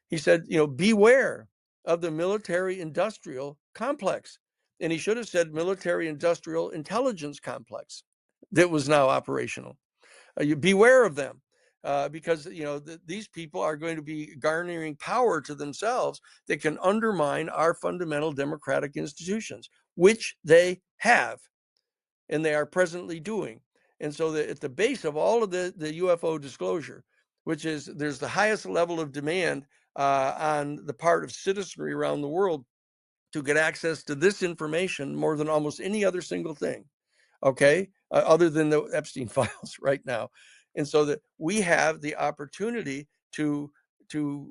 He said, beware of the military industrial complex. And he should have said military industrial intelligence complex that was now operational. You beware of them. Because these people are going to be garnering power to themselves that can undermine our fundamental democratic institutions, which they have, and they are presently doing. And so at the base of all of the UFO disclosure, which is there's the highest level of demand on the part of citizenry around the world to get access to this information more than almost any other single thing, okay, other than the Epstein files right now. And so that we have the opportunity to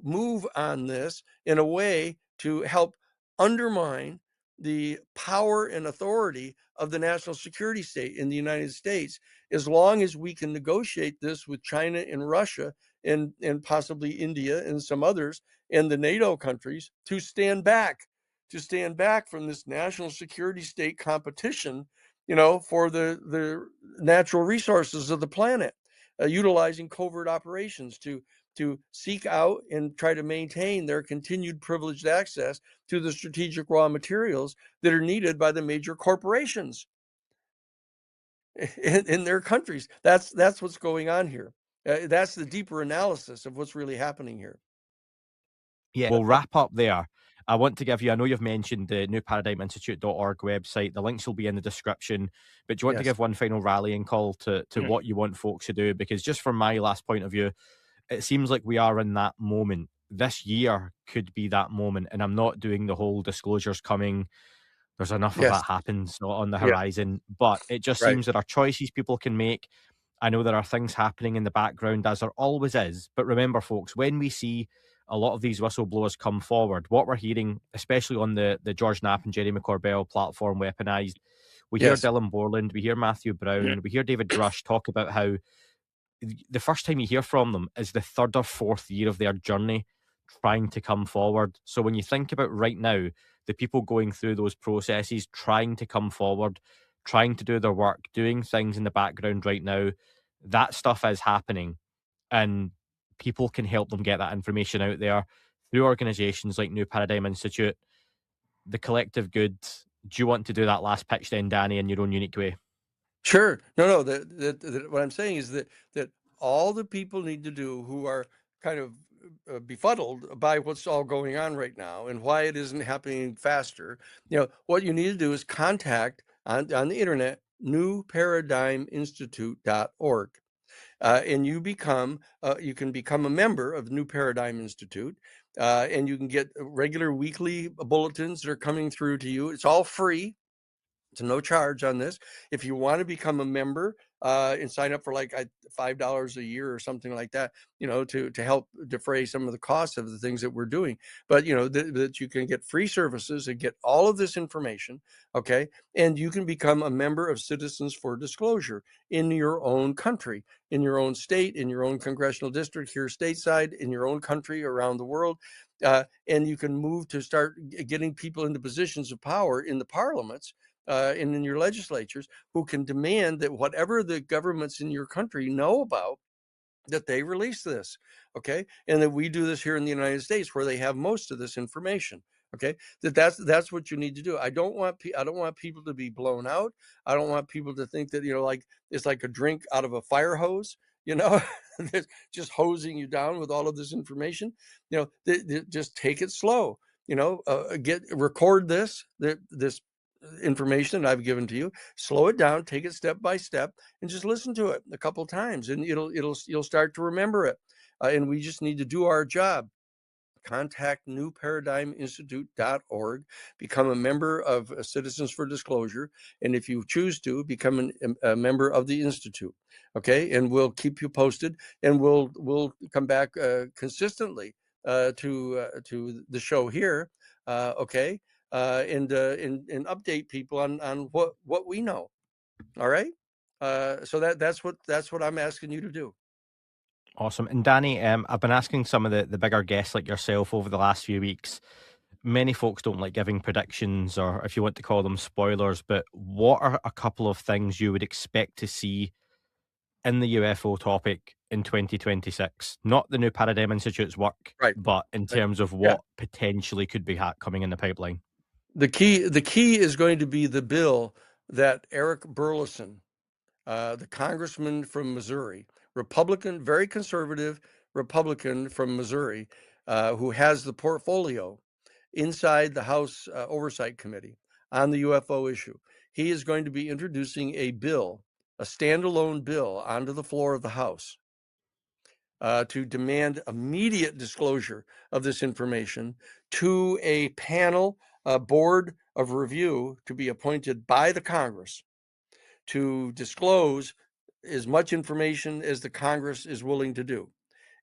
move on this in a way to help undermine the power and authority of the national security state in the United States, as long as we can negotiate this with China and Russia and possibly India and some others and the NATO countries to stand back from this national security state competition, for the natural resources of the planet, utilizing covert operations to seek out and try to maintain their continued privileged access to the strategic raw materials that are needed by the major corporations in their countries. That's what's going on here. That's the deeper analysis of what's really happening here. Yeah, we'll wrap up there. I want to give you, I know you've mentioned the newparadigminstitute.org website. The links will be in the description. But do you want to Yes. give one final rallying call to what you want folks to do? Because just from my last point of view, it seems like we are in that moment. This year could be that moment. And I'm not doing the whole disclosures coming. There's enough of Yes. that happens on the Yeah. horizon. But it just Right. seems there are choices people can make. I know there are things happening in the background, as there always is. But remember, folks, when we see a lot of these whistleblowers come forward, what we're hearing, especially on the George Knapp and Jeremy Corbell platform, weaponized, we hear Yes. Dylan Borland, we hear Matthew Brown, we hear David Grush talk about how the first time you hear from them is the third or fourth year of their journey trying to come forward. So when you think about right now, the people going through those processes, trying to come forward, trying to do their work, doing things in the background right now, that stuff is happening. And people can help them get that information out there through organizations like New Paradigm Institute, the collective good. Do you want to do that last pitch then, Danny, in your own unique way? Sure. No. What I'm saying is that all the people need to do who are kind of befuddled by what's all going on right now and why it isn't happening faster, what you need to do is contact on the internet newparadigminstitute.org. And you can become a member of New Paradigm Institute, and you can get regular weekly bulletins that are coming through to you. It's all free. It's no charge on this. If you want to become a member and sign up for like $5 a year or something like that, to help defray some of the costs of the things that we're doing. But that you can get free services and get all of this information, okay? And you can become a member of Citizens for Disclosure in your own country, in your own state, in your own congressional district, here stateside, in your own country, around the world. And you can move to start getting people into positions of power in the parliaments and in your legislatures, who can demand that whatever the governments in your country know about, that they release this, okay? And that we do this here in the United States, where they have most of this information, okay? That's what you need to do. I don't want people to be blown out. I don't want people to think that like it's like a drink out of a fire hose, that's just hosing you down with all of this information. Just take it slow. Record this information I've given to you, slow it down, take it step by step, and just listen to it a couple times, and you'll start to remember it. And we just need to do our job. Contact newparadigminstitute.org, become a member of Citizens for Disclosure, and if you choose to, become a member of the Institute, okay? And we'll keep you posted, and we'll come back consistently to the show here, okay? And update people on what we know. All right. So that's what I'm asking you to do. Awesome. And Danny, I've been asking some of the bigger guests like yourself over the last few weeks. Many folks don't like giving predictions, or if you want to call them spoilers, but what are a couple of things you would expect to see in the UFO topic in 2026? Not the New Paradigm Institute's work, Right. but in terms of what potentially could be coming in the pipeline. The key is going to be the bill that Eric Burleson, the congressman from Missouri, Republican, very conservative Republican from Missouri, who has the portfolio inside the House Oversight Committee on the UFO issue. He is going to be introducing a bill, a standalone bill, onto the floor of the House to demand immediate disclosure of this information to a panel, a board of review to be appointed by the Congress to disclose as much information as the Congress is willing to do.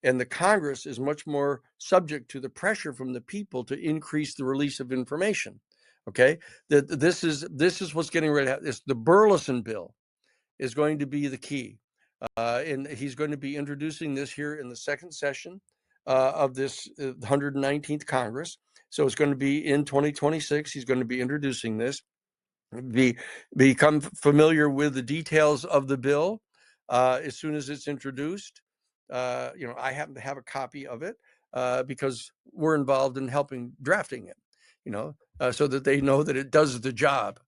And the Congress is much more subject to the pressure from the people to increase the release of information. Okay, this is what's getting ready to happen. The Burleson bill is going to be the key. And he's going to be introducing this here in the second session of this 119th Congress. So it's going to be in 2026. He's going to be introducing this. Become familiar with the details of the bill as soon as it's introduced. I happen to have a copy of it because we're involved in helping drafting it, so that they know that it does the job.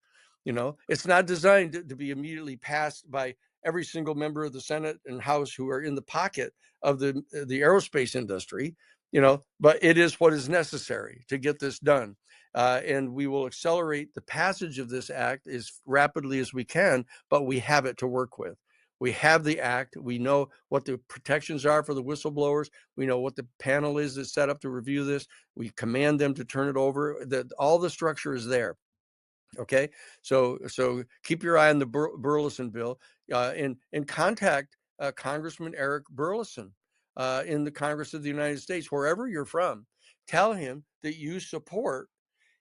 It's not designed to be immediately passed by every single member of the Senate and House who are in the pocket of the aerospace industry, but it is what is necessary to get this done. And we will accelerate the passage of this act as rapidly as we can, but we have it to work with. We have the act. We know what the protections are for the whistleblowers. We know what the panel is that's set up to review this. We command them to turn it over. All the structure is there. Okay, so keep your eye on the Burleson bill, and contact Congressman Eric Burleson in the Congress of the United States, wherever you're from. Tell him that you support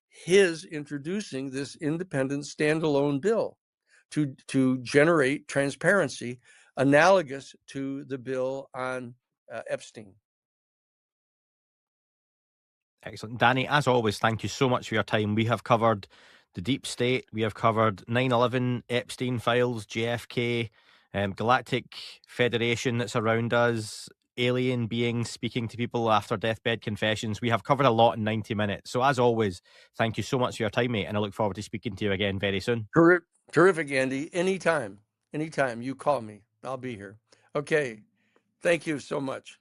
his introducing this independent standalone bill to generate transparency analogous to the bill on Epstein. Excellent. Danny, as always, thank you so much for your time. We have covered the deep state. We have covered 9/11, Epstein files, JFK, Galactic Federation that's around us, alien beings speaking to people after deathbed confessions. We have covered a lot in 90 minutes. So as always, thank you so much for your time, mate. And I look forward to speaking to you again very soon. Terrific, Andy. Anytime you call me, I'll be here. Okay. Thank you so much.